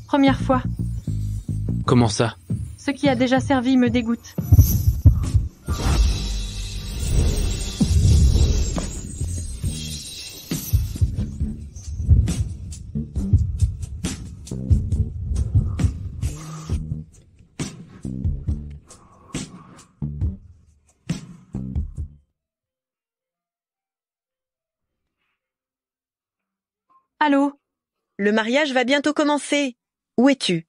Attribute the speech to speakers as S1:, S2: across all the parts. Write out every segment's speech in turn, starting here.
S1: Première fois.
S2: Comment ça?
S1: Ce qui a déjà servi me dégoûte. Allô?
S3: Le mariage va bientôt commencer. Où es-tu?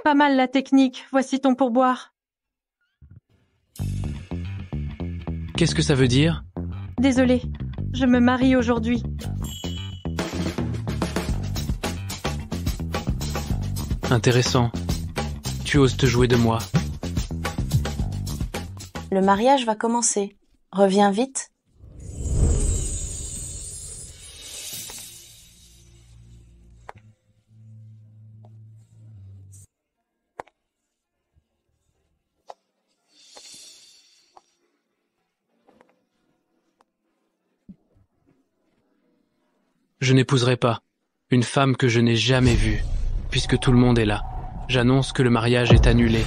S1: Pas mal la technique, voici ton pourboire.
S2: Qu'est-ce que ça veut dire?
S1: Désolée, je me marie aujourd'hui.
S2: Intéressant. Tu oses te jouer de moi.
S4: Le mariage va commencer. Reviens vite.
S2: Je n'épouserai pas une femme que je n'ai jamais vue, puisque tout le monde est là. J'annonce que le mariage est annulé.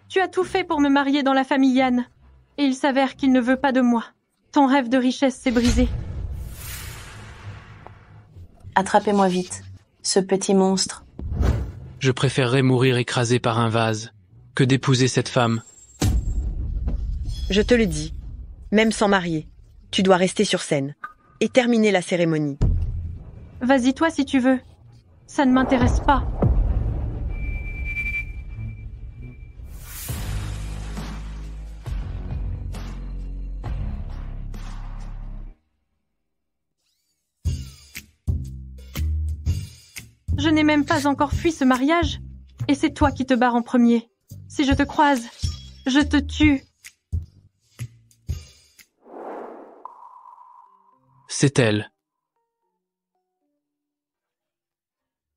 S1: Tu as tout fait pour me marier dans la famille Yann. Et il s'avère qu'il ne veut pas de moi. Ton rêve de richesse s'est brisé.
S4: Attrapez-moi vite, ce petit monstre.
S2: Je préférerais mourir écrasé par un vase que d'épouser cette femme.
S3: Je te le dis, même sans marier, tu dois rester sur scène et terminer la cérémonie.
S1: Vas-y toi si tu veux. Ça ne m'intéresse pas. Je n'ai même pas encore fui ce mariage. Et c'est toi qui te barres en premier. Si je te croise, je te tue.
S2: C'est elle.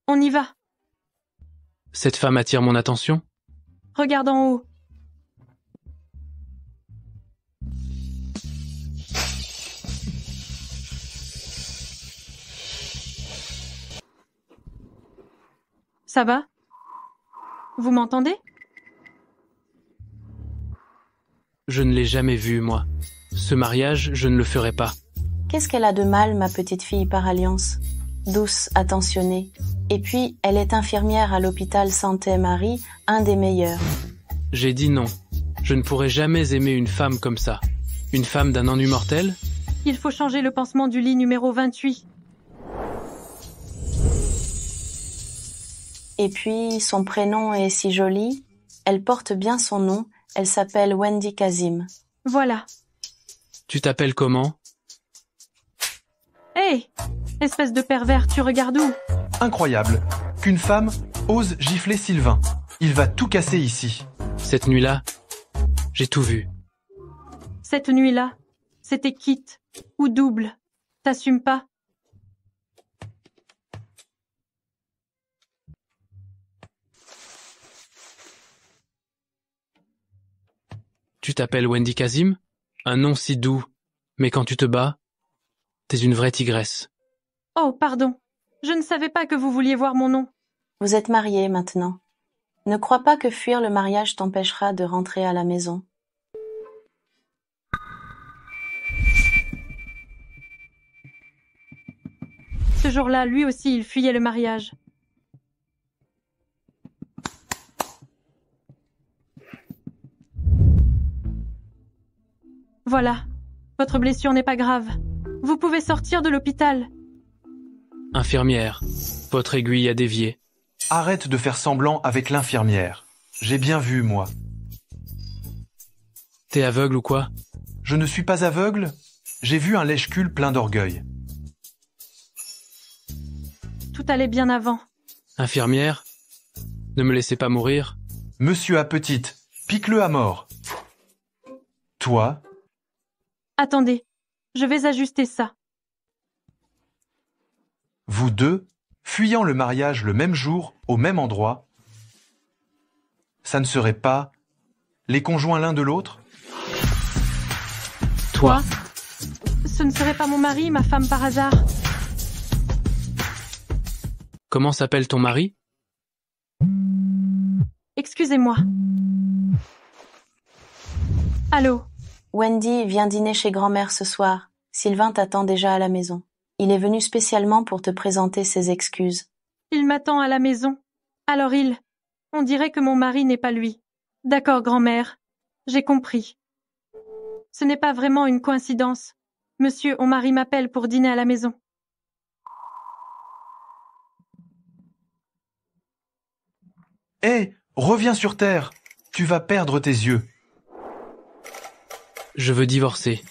S1: On y va.
S2: Cette femme attire mon attention?
S1: Regarde en haut. Ça va? Vous m'entendez?
S2: Je ne l'ai jamais vue, moi. Ce mariage, je ne le ferai pas.
S4: Qu'est-ce qu'elle a de mal, ma petite fille par alliance? Douce, attentionnée. Et puis, elle est infirmière à l'hôpital Santé-Marie, un des meilleurs.
S2: J'ai dit non. Je ne pourrai jamais aimer une femme comme ça. Une femme d'un ennui mortel?
S1: Il faut changer le pansement du lit numéro 28.
S4: Et puis, son prénom est si joli. Elle porte bien son nom. Elle s'appelle Wendy Kazim.
S1: Voilà.
S2: Tu t'appelles comment?
S1: Hé! Espèce de pervers, tu regardes où?
S5: Incroyable qu'une femme ose gifler Sylvain. Il va tout casser ici.
S2: Cette nuit-là, j'ai tout vu.
S1: Cette nuit-là, c'était quitte ou double. T'assumes pas?
S2: Tu t'appelles Wendy Kazim? Un nom si doux. Mais quand tu te bats, t'es une vraie tigresse.
S1: Oh, pardon. Je ne savais pas que vous vouliez voir mon nom.
S4: Vous êtes mariés maintenant. Ne crois pas que fuir le mariage t'empêchera de rentrer à la maison.
S1: Ce jour-là, lui aussi, il fuyait le mariage. Voilà. Votre blessure n'est pas grave. Vous pouvez sortir de l'hôpital.
S2: Infirmière, votre aiguille a dévié.
S5: Arrête de faire semblant avec l'infirmière. J'ai bien vu, moi.
S2: T'es aveugle ou quoi?
S5: Je ne suis pas aveugle. J'ai vu un lèche-cul plein d'orgueil.
S1: Tout allait bien avant.
S2: Infirmière, ne me laissez pas mourir.
S5: Monsieur à petite, pique-le à mort. Toi,
S1: Attendez, je vais ajuster ça.
S5: Vous deux, fuyant le mariage le même jour, au même endroit, ça ne serait pas les conjoints l'un de l'autre?
S2: Toi,
S1: Ce ne serait pas mon mari, ma femme par hasard.
S2: comment s'appelle ton mari?
S1: Excusez-moi. Allô?
S4: Wendy vient dîner chez grand-mère ce soir. Sylvain t'attend déjà à la maison. Il est venu spécialement pour te présenter ses excuses.
S1: Il m'attend à la maison. Alors on dirait que mon mari n'est pas lui. D'accord, grand-mère. J'ai compris. Ce n'est pas vraiment une coïncidence. Monsieur, mon mari m'appelle pour dîner à la maison.
S5: Hé, reviens sur terre. Tu vas perdre tes yeux.
S2: Je veux divorcer.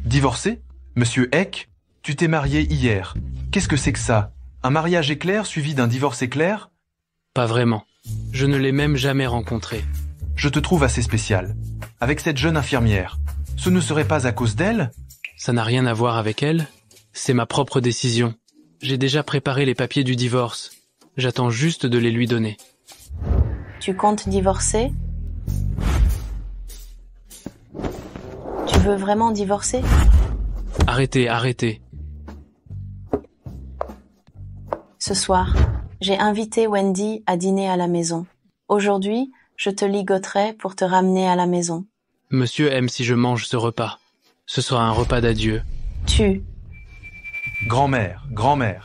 S5: Divorcé? Monsieur Eck, tu t'es marié hier. Qu'est-ce que c'est que ça? Un mariage éclair suivi d'un divorce éclair?
S2: Pas vraiment. Je ne l'ai même jamais rencontré.
S5: Je te trouve assez spécial. Avec cette jeune infirmière. Ce ne serait pas à cause d'elle?
S2: Ça n'a rien à voir avec elle. C'est ma propre décision. J'ai déjà préparé les papiers du divorce. J'attends juste de les lui donner.
S4: Tu comptes divorcer? Tu veux vraiment divorcer?
S2: Arrêtez, arrêtez.
S4: Ce soir, j'ai invité Wendy à dîner à la maison. Aujourd'hui, je te ligoterai pour te ramener à la maison.
S2: Monsieur aime si je mange ce repas. Ce sera un repas d'adieu.
S5: Grand-mère,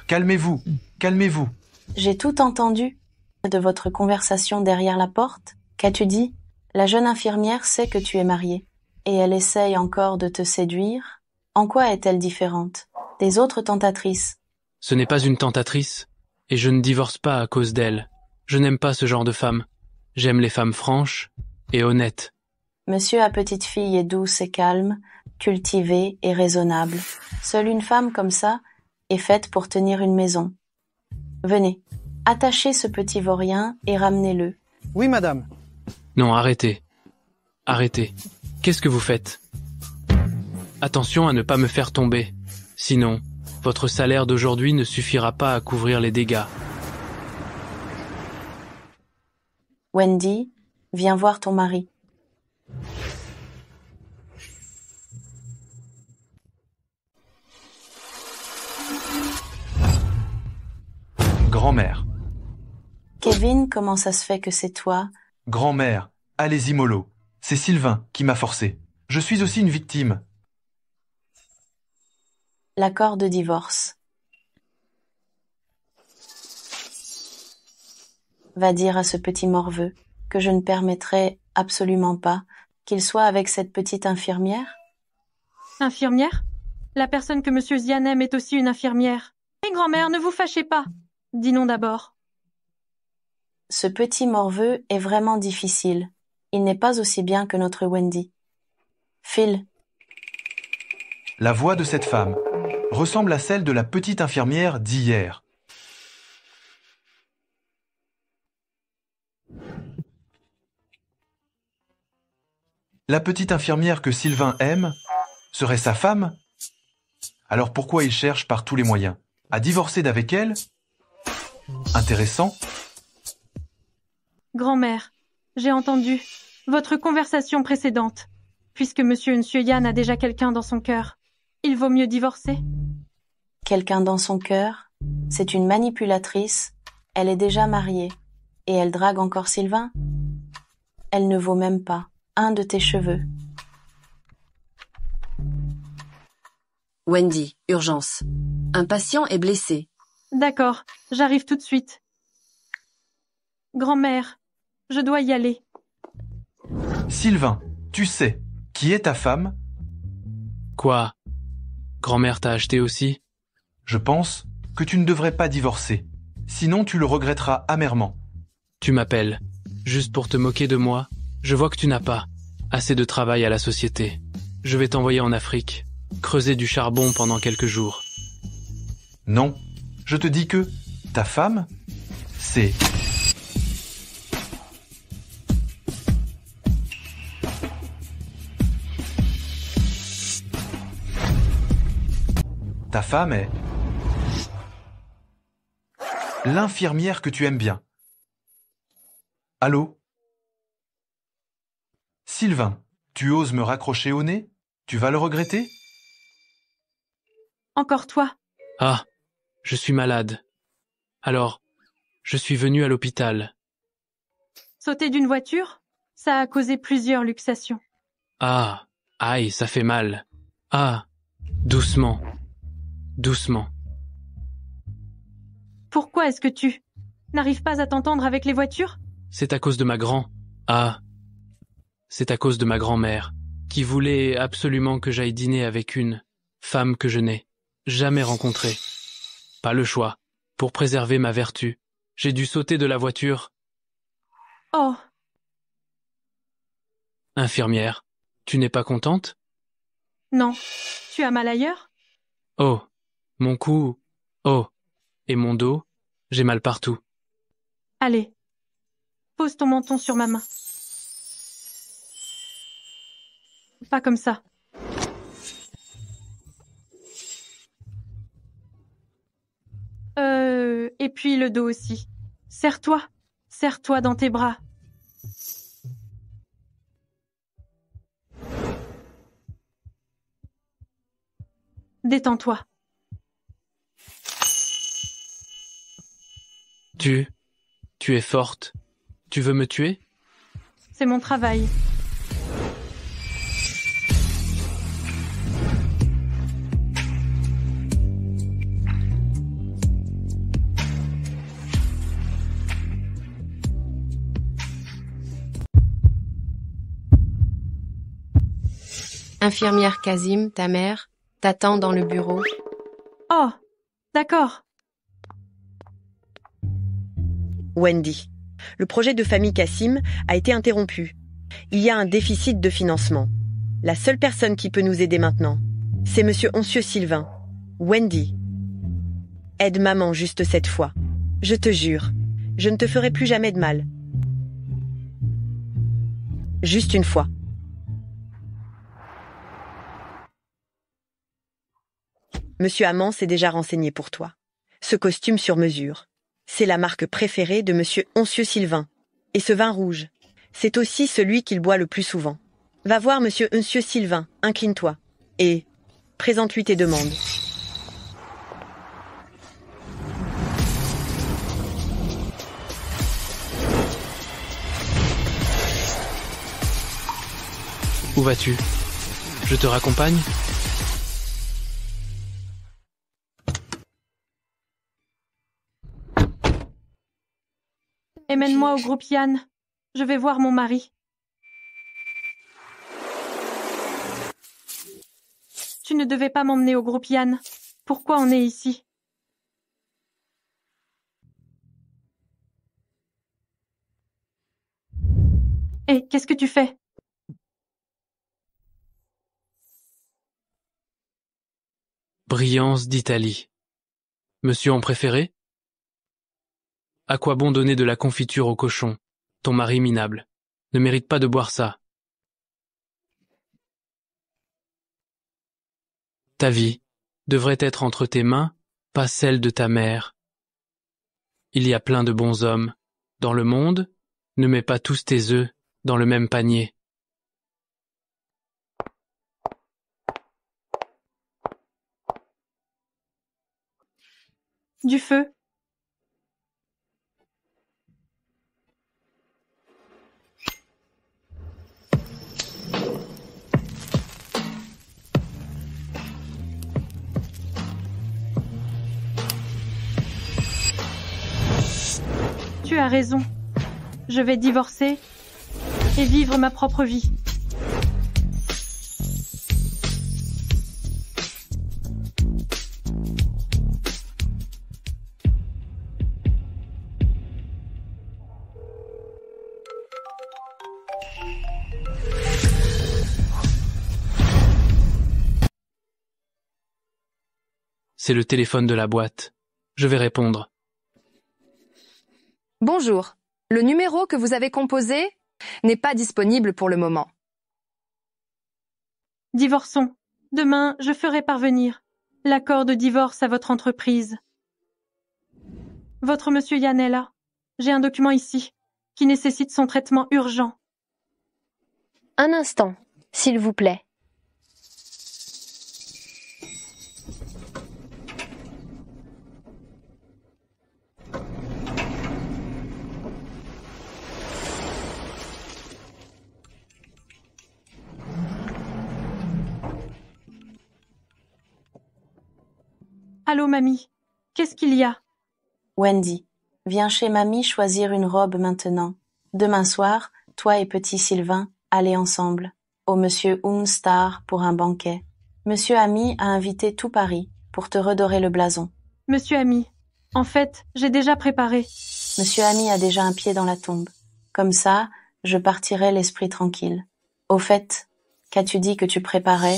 S5: calmez-vous, calmez-vous.
S4: J'ai tout entendu de votre conversation derrière la porte. Qu'as-tu dit? La jeune infirmière sait que tu es marié. Et elle essaye encore de te séduire. En quoi est-elle différente des autres tentatrices?
S2: Ce n'est pas une tentatrice, et je ne divorce pas à cause d'elle. Je n'aime pas ce genre de femme. J'aime les femmes franches et honnêtes.
S4: Monsieur à petite fille est douce et calme, cultivée et raisonnable. Seule une femme comme ça est faite pour tenir une maison. Venez, attachez ce petit vaurien et ramenez-le.
S6: Oui, madame.
S2: Non, arrêtez. Arrêtez. Qu'est-ce que vous faites? Attention à ne pas me faire tomber. Sinon, votre salaire d'aujourd'hui ne suffira pas à couvrir les dégâts.
S4: Wendy, viens voir ton mari.
S5: Grand-mère,
S4: Kevin, comment ça se fait que c'est toi?
S5: grand-mère, allez-y mollo. C'est Sylvain qui m'a forcé. Je suis aussi une victime.
S4: L'accord de divorce. Va dire à ce petit morveux que je ne permettrai absolument pas qu'il soit avec cette petite infirmière.
S1: Infirmière? La personne que monsieur Zian aime est aussi une infirmière. Et grand-mère, ne vous fâchez pas. Dînons d'abord.
S4: Ce petit morveux est vraiment difficile. Il n'est pas aussi bien que notre Wendy. Phil,
S5: La voix de cette femme ressemble à celle de la petite infirmière d'hier. La petite infirmière que Sylvain aime serait sa femme? Alors pourquoi il cherche par tous les moyens à divorcer d'avec elle? Intéressant.
S1: Grand-mère, j'ai entendu votre conversation précédente. Puisque monsieur Yann a déjà quelqu'un dans son cœur, il vaut mieux divorcer.
S4: quelqu'un dans son cœur, c'est une manipulatrice, elle est déjà mariée, et elle drague encore Sylvain? Elle ne vaut même pas un de tes cheveux.
S7: Wendy, urgence. Un patient est blessé.
S1: D'accord, j'arrive tout de suite. Grand-mère, je dois y aller.
S5: Sylvain, tu sais qui est ta femme?
S2: Quoi? Grand-mère t'a acheté aussi?
S5: Je pense que tu ne devrais pas divorcer. Sinon tu le regretteras amèrement.
S2: Tu m'appelles, juste pour te moquer de moi? Je vois que tu n'as pas assez de travail à la société. Je vais t'envoyer en Afrique, creuser du charbon pendant quelques jours.
S5: Non, je te dis que ta femme, c'est... Ta femme est l'infirmière que tu aimes bien. Allô? Sylvain, tu oses me raccrocher au nez? Tu vas le regretter?
S1: Encore toi.
S2: Ah, je suis malade. Alors, je suis venu à l'hôpital.
S1: Sauter d'une voiture, ça a causé plusieurs luxations.
S2: Ah, aïe, ça fait mal. Ah, doucement, doucement.
S1: Pourquoi est-ce que tu n'arrives pas à t'entendre avec les voitures?
S2: C'est à cause de ma c'est à cause de ma grand-mère, qui voulait absolument que j'aille dîner avec une femme que je n'ai jamais rencontrée. Pas le choix. Pour préserver ma vertu, j'ai dû sauter de la voiture.
S1: Oh,
S2: Infirmière, tu n'es pas contente?
S1: non. Tu as mal ailleurs?
S2: Oh, mon cou, oh, et mon dos, j'ai mal partout.
S1: Allez, pose ton menton sur ma main. Pas comme ça. Et puis le dos aussi. Serre-toi dans tes bras. Détends-toi.
S2: Tu es forte. Tu veux me tuer?
S1: C'est mon travail.
S6: Infirmière Kazim, ta mère, t'attend dans le bureau.
S1: Oh, d'accord.
S3: Wendy. Le projet de famille Kassim a été interrompu. Il y a un déficit de financement. La seule personne qui peut nous aider maintenant, c'est Monsieur Oncieux Sylvain. Wendy. Aide maman juste cette fois. Je te jure, je ne te ferai plus jamais de mal. Juste une fois. Monsieur Amand s'est déjà renseigné pour toi. Ce costume sur mesure, c'est la marque préférée de Monsieur Oncieux Sylvain. Et ce vin rouge, c'est aussi celui qu'il boit le plus souvent. Va voir Monsieur Oncieux Sylvain, incline-toi, et présente-lui tes demandes.
S2: Où vas-tu? Je te raccompagne?
S1: Et mène-moi au groupe Yann. Je vais voir mon mari. Tu ne devais pas m'emmener au groupe Yann. Pourquoi on est ici? Hé, qu'est-ce que tu fais?
S2: Brillance d'Italie. Monsieur en préféré? À quoi bon donner de la confiture au cochon? Ton mari minable ne mérite pas de boire ça. Ta vie devrait être entre tes mains, pas celle de ta mère. Il y a plein de bons hommes dans le monde, ne mets pas tous tes œufs dans le même panier.
S1: Du feu. Tu as raison. Je vais divorcer et vivre ma propre vie.
S2: C'est le téléphone de la boîte. Je vais répondre.
S8: Bonjour. Le numéro que vous avez composé n'est pas disponible pour le moment.
S1: Divorçons. Demain, je ferai parvenir. l'accord de divorce à votre entreprise. Votre monsieur Yann est là. J'ai un document ici, qui nécessite son traitement urgent.
S9: Un instant, s'il vous plaît.
S1: Allô, mamie. Qu'est-ce qu'il y a?
S4: Wendy, viens chez mamie choisir une robe maintenant. Demain soir, toi et petit Sylvain, allez ensemble, au monsieur Unstar pour un banquet. Monsieur Ami a invité tout Paris pour te redorer le blason.
S1: Monsieur Ami, en fait, j'ai déjà préparé.
S4: Monsieur Ami a déjà un pied dans la tombe. Comme ça, je partirai l'esprit tranquille. Au fait, qu'as-tu dit que tu préparais?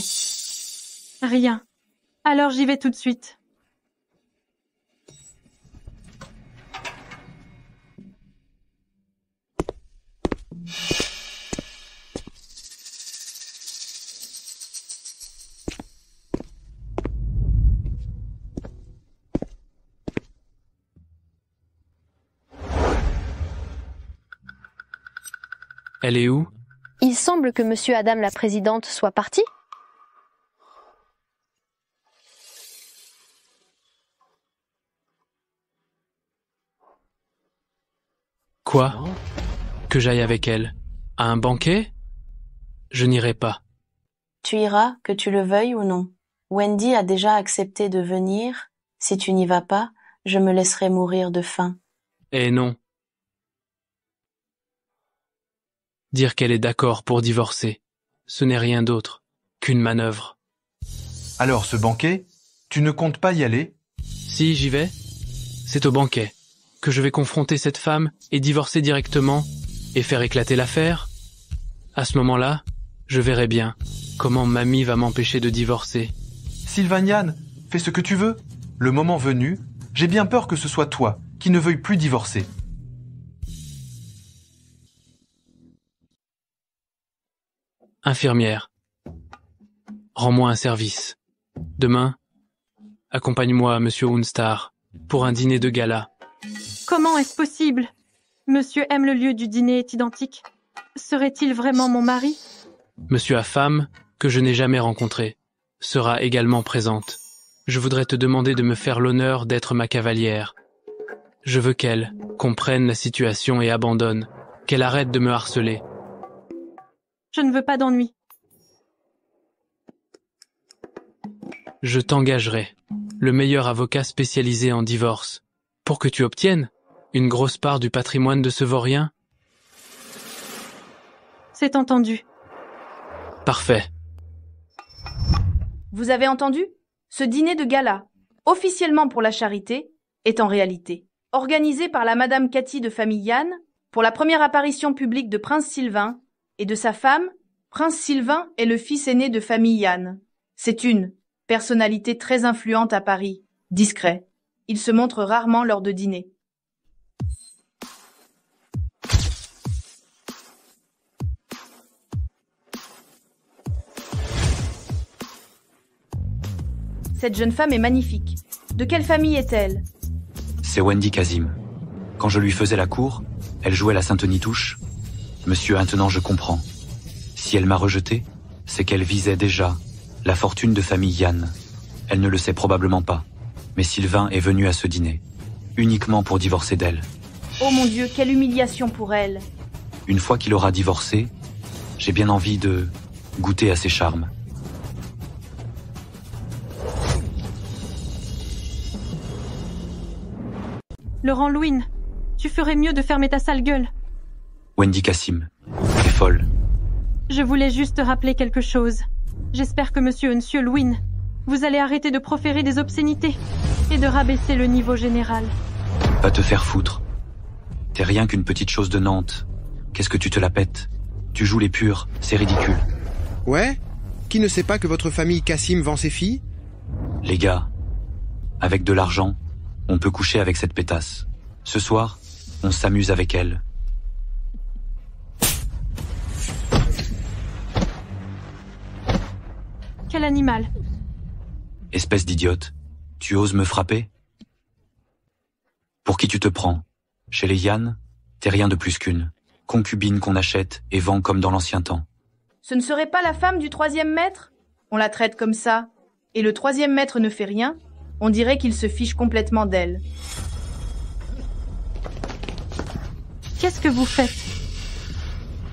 S1: Rien. Alors j'y vais tout de suite.
S2: Elle est où?
S9: Il semble que Monsieur Adam la présidente soit parti.
S2: Quoi? Que j'aille avec elle? À un banquet? Je n'irai pas.
S4: Tu iras, que tu le veuilles ou non. Wendy a déjà accepté de venir. Si tu n'y vas pas, je me laisserai mourir de faim.
S2: Eh non. Dire qu'elle est d'accord pour divorcer, ce n'est rien d'autre qu'une manœuvre.
S5: Alors ce banquet, tu ne comptes pas y aller?
S2: Si j'y vais, c'est au banquet que je vais confronter cette femme et divorcer directement et faire éclater l'affaire. À ce moment-là, je verrai bien comment mamie va m'empêcher de divorcer.
S5: Sylvain Yann, fais ce que tu veux. Le moment venu, j'ai bien peur que ce soit toi qui ne veuille plus divorcer.
S2: Infirmière, rends-moi un service. Demain, accompagne-moi à Monsieur Unstar pour un dîner de gala.
S1: Comment est-ce possible? Monsieur aime le lieu du dîner est identique. Serait-il vraiment mon mari?
S2: Monsieur a femme, que je n'ai jamais rencontrée, sera également présente. Je voudrais te demander de me faire l'honneur d'être ma cavalière. Je veux qu'elle comprenne la situation et abandonne, qu'elle arrête de me harceler.
S1: Je ne veux pas d'ennui.
S2: Je t'engagerai, le meilleur avocat spécialisé en divorce, pour que tu obtiennes une grosse part du patrimoine de ce vaurien.
S1: C'est entendu.
S2: Parfait.
S10: Vous avez entendu? Ce dîner de gala, officiellement pour la charité, est en réalité organisé par la Madame Cathy de famille Yann pour la première apparition publique de Prince Sylvain et de sa femme. Prince Sylvain est le fils aîné de famille Yann. C'est une personnalité très influente à Paris, discret. Il se montre rarement lors de dîners. Cette jeune femme est magnifique. De quelle famille est-elle?
S11: C'est Wendy Kazim. Quand je lui faisais la cour, elle jouait la Sainte-Nitouche. Monsieur, maintenant je comprends. Si elle m'a rejeté, c'est qu'elle visait déjà la fortune de famille Yann. Elle ne le sait probablement pas. Mais Sylvain est venu à ce dîner, uniquement pour divorcer d'elle.
S10: Oh mon Dieu, quelle humiliation pour elle!
S11: Une fois qu'il aura divorcé, j'ai bien envie de goûter à ses charmes.
S1: Laurent Louine, tu ferais mieux de fermer ta sale gueule.
S11: Wendy Kassim, t'es folle.
S1: Je voulais juste rappeler quelque chose. J'espère que monsieur Louine, vous allez arrêter de proférer des obscénités et de rabaisser le niveau général.
S11: Va te faire foutre. T'es rien qu'une petite chose de Nantes. Qu'est-ce que tu te la pètes? Tu joues les purs, c'est ridicule.
S12: Ouais? Qui ne sait pas que votre famille Kassim vend ses filles?
S11: Les gars, avec de l'argent, on peut coucher avec cette pétasse. Ce soir, on s'amuse avec elle.
S1: Quel animal!
S11: Espèce d'idiote, tu oses me frapper? Pour qui tu te prends? Chez les Yann, t'es rien de plus qu'une concubine qu'on achète et vend comme dans l'ancien temps.
S10: Ce ne serait pas la femme du 3e maître? On la traite comme ça. Et le 3e maître ne fait rien? On dirait qu'il se fiche complètement d'elle.
S1: Qu'est-ce que vous faites?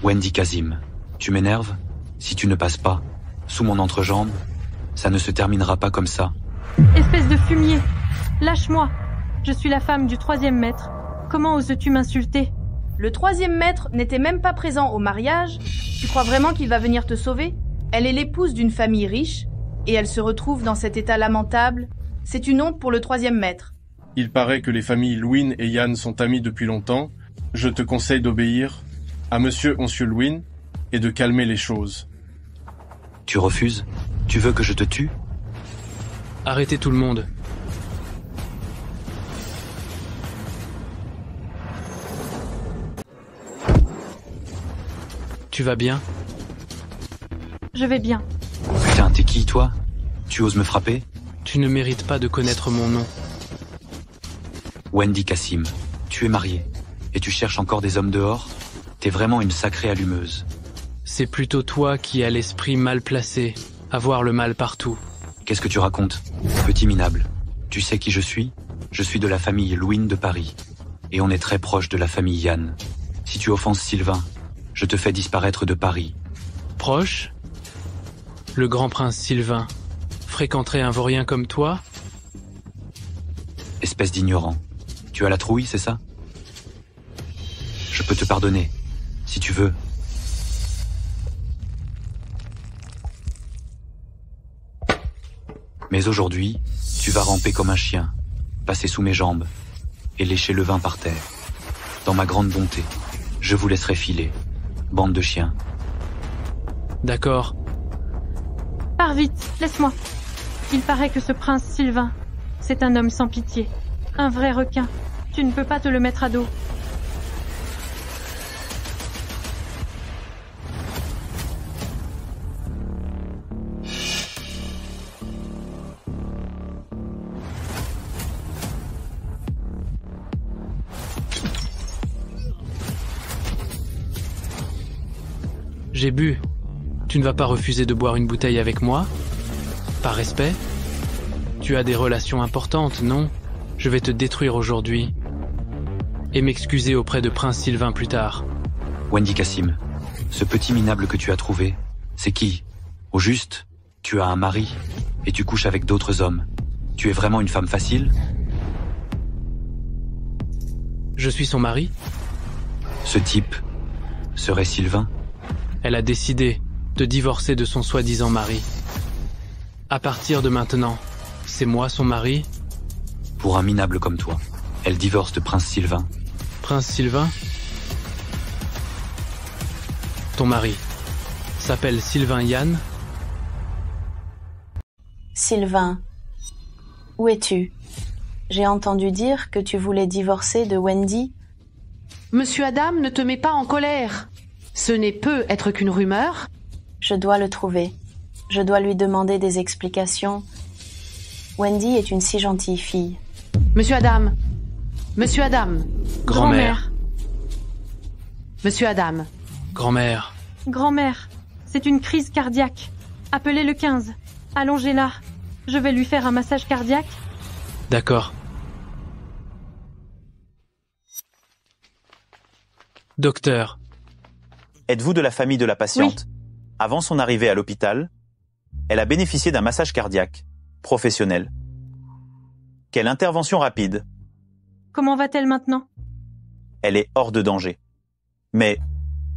S11: Wendy Kazim, tu m'énerves? Si tu ne passes pas, sous mon entrejambe, ça ne se terminera pas comme ça.
S1: Espèce de fumier! Lâche-moi! Je suis la femme du 3e maître. Comment oses-tu m'insulter?
S10: Le 3e maître n'était même pas présent au mariage. Tu crois vraiment qu'il va venir te sauver? Elle est l'épouse d'une famille riche, et elle se retrouve dans cet état lamentable. C'est une honte pour le 3e maître.
S13: Il paraît que les familles Lwin et Yann sont amies depuis longtemps. Je te conseille d'obéir à Monsieur Oncieux Lwin et de calmer les choses.
S11: Tu refuses? Tu veux que je te tue?
S2: Arrêtez tout le monde. Tu vas bien?
S1: Je vais bien.
S11: Putain, t'es qui, toi? Tu oses me frapper?
S2: Tu ne mérites pas de connaître mon nom.
S11: Wendy Kazim, tu es mariée. Et tu cherches encore des hommes dehors? T'es vraiment une sacrée allumeuse.
S2: C'est plutôt toi qui as l'esprit mal placé, à voir le mal partout.
S11: Qu'est-ce que tu racontes? Petit minable, tu sais qui je suis? Je suis de la famille Lwin de Paris. Et on est très proche de la famille Yann. Si tu offenses Sylvain, je te fais disparaître de Paris.
S2: Proche? Le grand prince Sylvain fréquenterait un vaurien comme toi?
S11: Espèce d'ignorant. Tu as la trouille, c'est ça? Je peux te pardonner, si tu veux. Mais aujourd'hui, tu vas ramper comme un chien, passer sous mes jambes et lécher le vin par terre. Dans ma grande bonté, je vous laisserai filer, bande de chiens.
S2: D'accord.
S1: Pars vite, laisse-moi. Il paraît que ce prince Sylvain, c'est un homme sans pitié. Un vrai requin. Tu ne peux pas te le mettre à dos.
S2: J'ai bu. Tu ne vas pas refuser de boire une bouteille avec moi? Par respect? Tu as des relations importantes, non? Je vais te détruire aujourd'hui. Et m'excuser auprès de Prince Sylvain plus tard.
S11: Wendy Kazim, ce petit minable que tu as trouvé, c'est qui? Au juste, tu as un mari et tu couches avec d'autres hommes. Tu es vraiment une femme facile?
S2: Je suis son mari?
S11: Ce type serait Sylvain?
S2: Elle a décidé de divorcer de son soi-disant mari. À partir de maintenant, c'est moi son mari?
S11: Pour un minable comme toi, elle divorce de Prince Sylvain.
S2: Prince Sylvain? Ton mari s'appelle Sylvain Yann?
S4: Sylvain, où es-tu? J'ai entendu dire que tu voulais divorcer de Wendy.
S14: Monsieur Adam, ne te mets pas en colère. Ce n'est peut être qu'une rumeur.
S4: Je dois le trouver. Je dois lui demander des explications. Wendy est une si gentille fille.
S14: Monsieur Adam. Monsieur Adam.
S2: Grand-mère.
S14: Monsieur Adam.
S2: Grand-mère.
S1: Grand-mère, c'est une crise cardiaque. Appelez le 15. Allongez-la. Je vais lui faire un massage cardiaque.
S2: D'accord. Docteur.
S15: Êtes-vous de la famille de la patiente?
S1: Oui.
S15: Avant son arrivée à l'hôpital, elle a bénéficié d'un massage cardiaque, professionnel. Quelle intervention rapide.
S1: Comment va-t-elle maintenant?
S15: Elle est hors de danger. Mais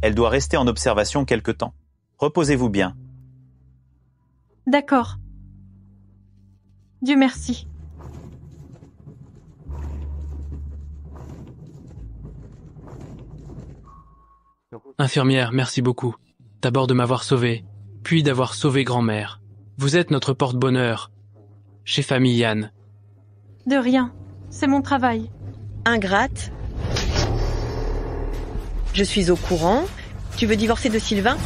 S15: elle doit rester en observation quelque temps. Reposez-vous bien.
S1: D'accord. Dieu merci.
S2: Infirmière, merci beaucoup. D'abord de m'avoir sauvé, puis d'avoir sauvé grand-mère. Vous êtes notre porte-bonheur, chez famille Yann.
S1: De rien, c'est mon travail.
S3: Ingrate. Je suis au courant. Tu veux divorcer de Sylvain?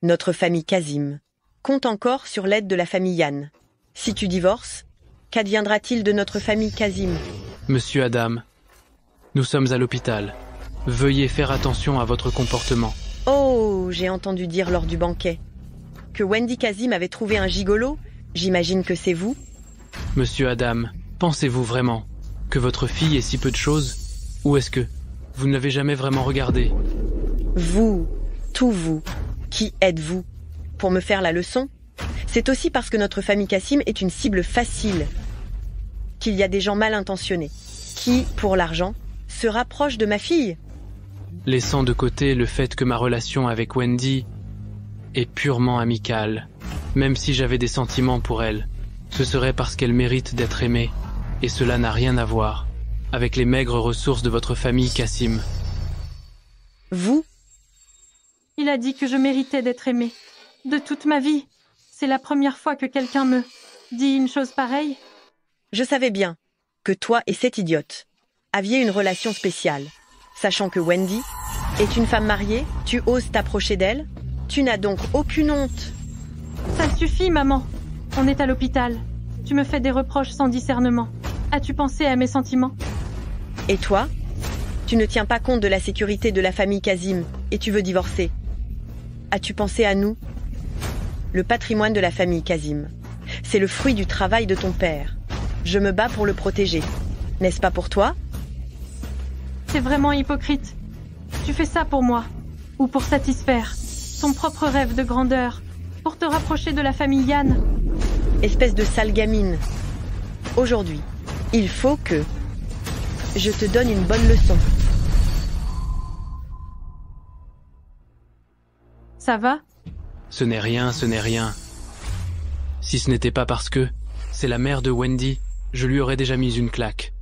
S3: Notre famille Kazim compte encore sur l'aide de la famille Yann. Si tu divorces, qu'adviendra-t-il de notre famille Kazim?
S2: Monsieur Adam, nous sommes à l'hôpital. Veuillez faire attention à votre comportement.
S3: Oh, j'ai entendu dire lors du banquet que Wendy Kazim avait trouvé un gigolo. J'imagine que c'est vous?
S2: Monsieur Adam, pensez-vous vraiment que votre fille est si peu de choses? Ou est-ce que vous ne l'avez jamais vraiment regardée?
S3: Vous, tout vous, qui êtes-vous? Pour me faire la leçon? C'est aussi parce que notre famille Kassim est une cible facile qu'il y a des gens mal intentionnés qui, pour l'argent, se rapprochent de ma fille.
S2: Laissant de côté le fait que ma relation avec Wendy est purement amicale, même si j'avais des sentiments pour elle, ce serait parce qu'elle mérite d'être aimée, et cela n'a rien à voir avec les maigres ressources de votre famille Kassim.
S3: Vous?
S1: Il a dit que je méritais d'être aimée. De toute ma vie. C'est la première fois que quelqu'un me dit une chose pareille.
S3: Je savais bien que toi et cette idiote aviez une relation spéciale. Sachant que Wendy est une femme mariée, tu oses t'approcher d'elle? Tu n'as donc aucune honte.
S1: Ça suffit, maman. On est à l'hôpital. Tu me fais des reproches sans discernement. As-tu pensé à mes sentiments?
S3: Et toi? Tu ne tiens pas compte de la sécurité de la famille Kazim et tu veux divorcer. As-tu pensé à nous? Le patrimoine de la famille Kazim. C'est le fruit du travail de ton père. Je me bats pour le protéger. N'est-ce pas pour toi?
S1: C'est vraiment hypocrite. Tu fais ça pour moi. Ou pour satisfaire ton propre rêve de grandeur. Pour te rapprocher de la famille Yann.
S3: Espèce de sale gamine. Aujourd'hui, il faut que je te donne une bonne leçon.
S1: Ça va?
S2: Ce n'est rien, ce n'est rien. Si ce n'était pas parce que c'est la mère de Wendy, je lui aurais déjà mis une claque.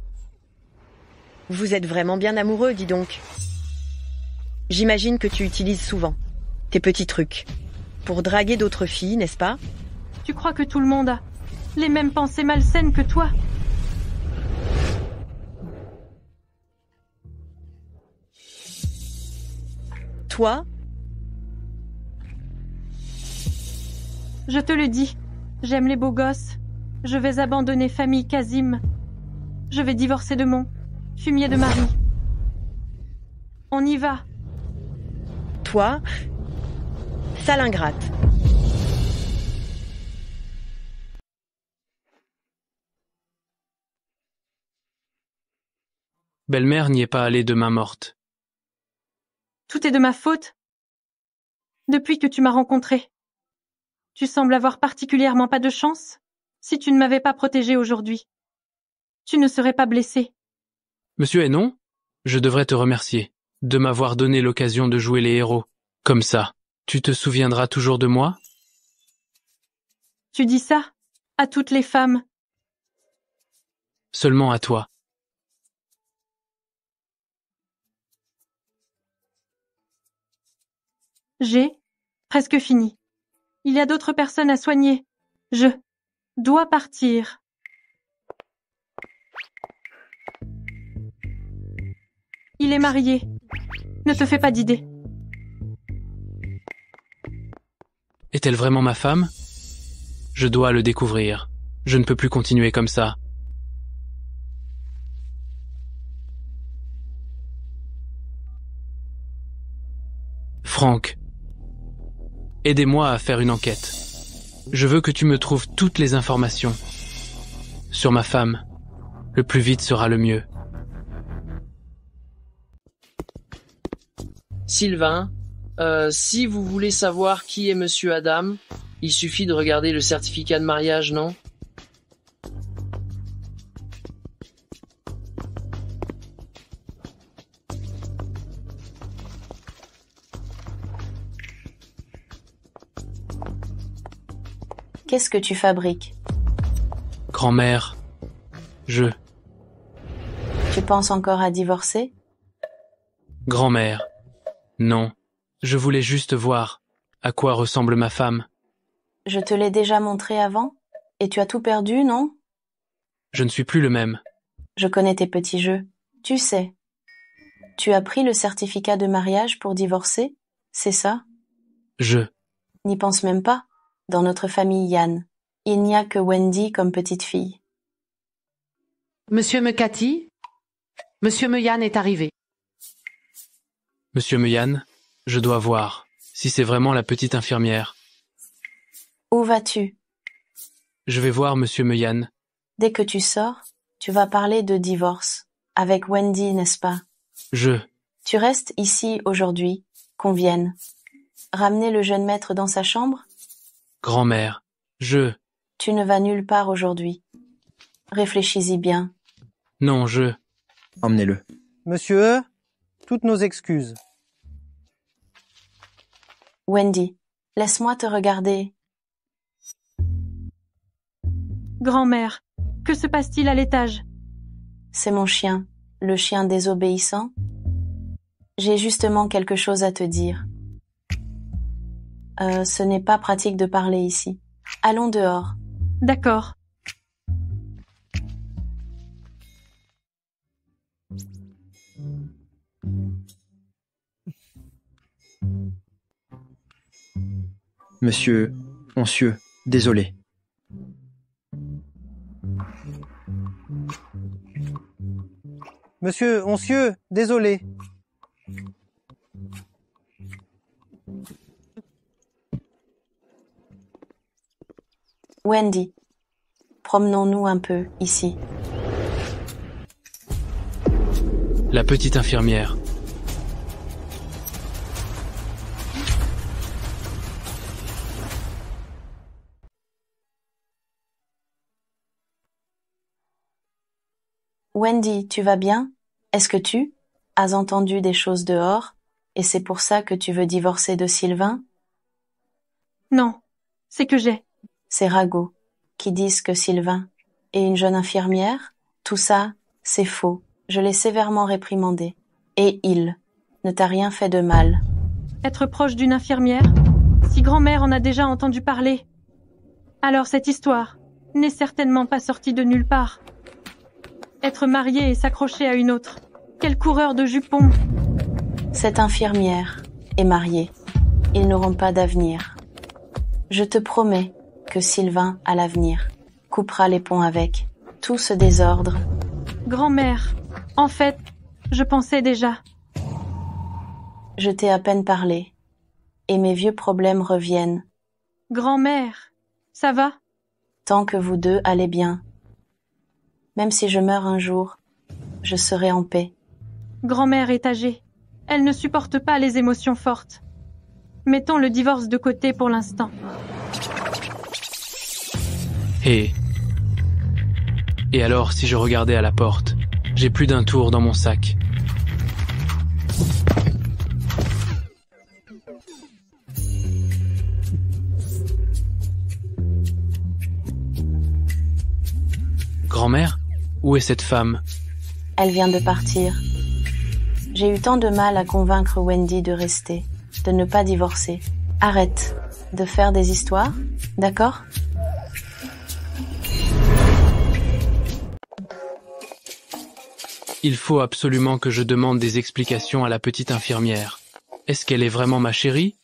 S3: Vous êtes vraiment bien amoureux, dis donc. J'imagine que tu utilises souvent tes petits trucs pour draguer d'autres filles, n'est-ce pas?
S1: Tu crois que tout le monde a les mêmes pensées malsaines que toi?
S3: Toi?
S1: Je te le dis, j'aime les beaux gosses. Je vais abandonner famille Kazim. Je vais divorcer de mon fumier de mari. On y va.
S3: Toi, sale ingrate.
S2: Belle-mère n'y est pas allée de main morte.
S1: Tout est de ma faute. Depuis que tu m'as rencontré. Tu sembles avoir particulièrement pas de chance. Si tu ne m'avais pas protégé aujourd'hui, tu ne serais pas blessé.
S2: Monsieur Hénon, je devrais te remercier de m'avoir donné l'occasion de jouer les héros. Comme ça, tu te souviendras toujours de moi?
S1: Tu dis ça à toutes les femmes.
S2: Seulement à toi.
S1: J'ai presque fini. Il y a d'autres personnes à soigner. Je dois partir. Il est marié. Ne te fais pas d'idées.
S2: Est-elle vraiment ma femme? Je dois le découvrir. Je ne peux plus continuer comme ça. Franck, aidez-moi à faire une enquête. Je veux que tu me trouves toutes les informations sur ma femme. Le plus vite sera le mieux.
S16: Sylvain, si vous voulez savoir qui est Monsieur Adam, il suffit de regarder le certificat de mariage, non?
S4: Qu'est-ce que tu fabriques?
S2: Grand-mère,
S4: Tu penses encore à divorcer?
S2: Grand-mère, non. Je voulais juste voir à quoi ressemble ma femme.
S4: Je te l'ai déjà montré avant, et tu as tout perdu, non?
S2: Je ne suis plus le même.
S4: Je connais tes petits jeux. Tu sais. Tu as pris le certificat de mariage pour divorcer, c'est ça?
S2: Je
S4: N'y pense même pas. dans notre famille Yann. Il n'y a que Wendy comme petite fille.
S14: Monsieur Mekati, Monsieur Meyan est arrivé.
S2: Monsieur Meyan, je dois voir si c'est vraiment la petite infirmière.
S4: Où vas-tu?
S2: Je vais voir Monsieur Meyan.
S4: Dès que tu sors, tu vas parler de divorce. Avec Wendy, n'est-ce pas? Tu restes ici aujourd'hui, qu'on vienne. Ramener le jeune maître dans sa chambre?
S2: Grand-mère,
S4: Tu ne vas nulle part aujourd'hui. Réfléchis-y bien.
S2: Non,
S17: Emmenez-le.
S18: Monsieur, toutes nos excuses.
S4: Wendy, laisse-moi te regarder.
S1: Grand-mère, que se passe-t-il à l'étage?
S4: C'est mon chien, le chien désobéissant. J'ai justement quelque chose à te dire. Ce n'est pas pratique de parler ici. Allons dehors.
S1: D'accord.
S17: Monsieur Oncieux, désolé.
S18: Monsieur Oncieux, désolé.
S4: Wendy, promenons-nous un peu ici.
S2: La petite infirmière.
S4: Wendy, tu vas bien? Est-ce que tu as entendu des choses dehors, et c'est pour ça que tu veux divorcer de Sylvain?
S1: Non, c'est que j'ai.
S4: C'est Rago, qui disent que Sylvain est une jeune infirmière. Tout ça, c'est faux. Je l'ai sévèrement réprimandé. Et il ne t'a rien fait de mal.
S1: Être proche d'une infirmière? Si grand-mère en a déjà entendu parler. Alors cette histoire n'est certainement pas sortie de nulle part. Être marié et s'accrocher à une autre. Quel coureur de jupons!
S4: Cette infirmière est mariée. Ils n'auront pas d'avenir. Je te promets que Sylvain, à l'avenir, coupera les ponts avec tout ce désordre.
S1: Grand-mère, en fait, je pensais déjà.
S4: Je t'ai à peine parlé, et mes vieux problèmes reviennent.
S1: Grand-mère, ça va?
S4: Tant que vous deux allez bien. Même si je meurs un jour, je serai en paix.
S1: Grand-mère est âgée. Elle ne supporte pas les émotions fortes. Mettons le divorce de côté pour l'instant.
S2: Et alors, si je regardais à la porte, j'ai plus d'un tour dans mon sac. Grand-mère, où est cette femme?
S4: Elle vient de partir. J'ai eu tant de mal à convaincre Wendy de rester, de ne pas divorcer. Arrête de faire des histoires, d'accord?
S2: Il faut absolument que je demande des explications à la petite infirmière. Est-ce qu'elle est vraiment ma chérie?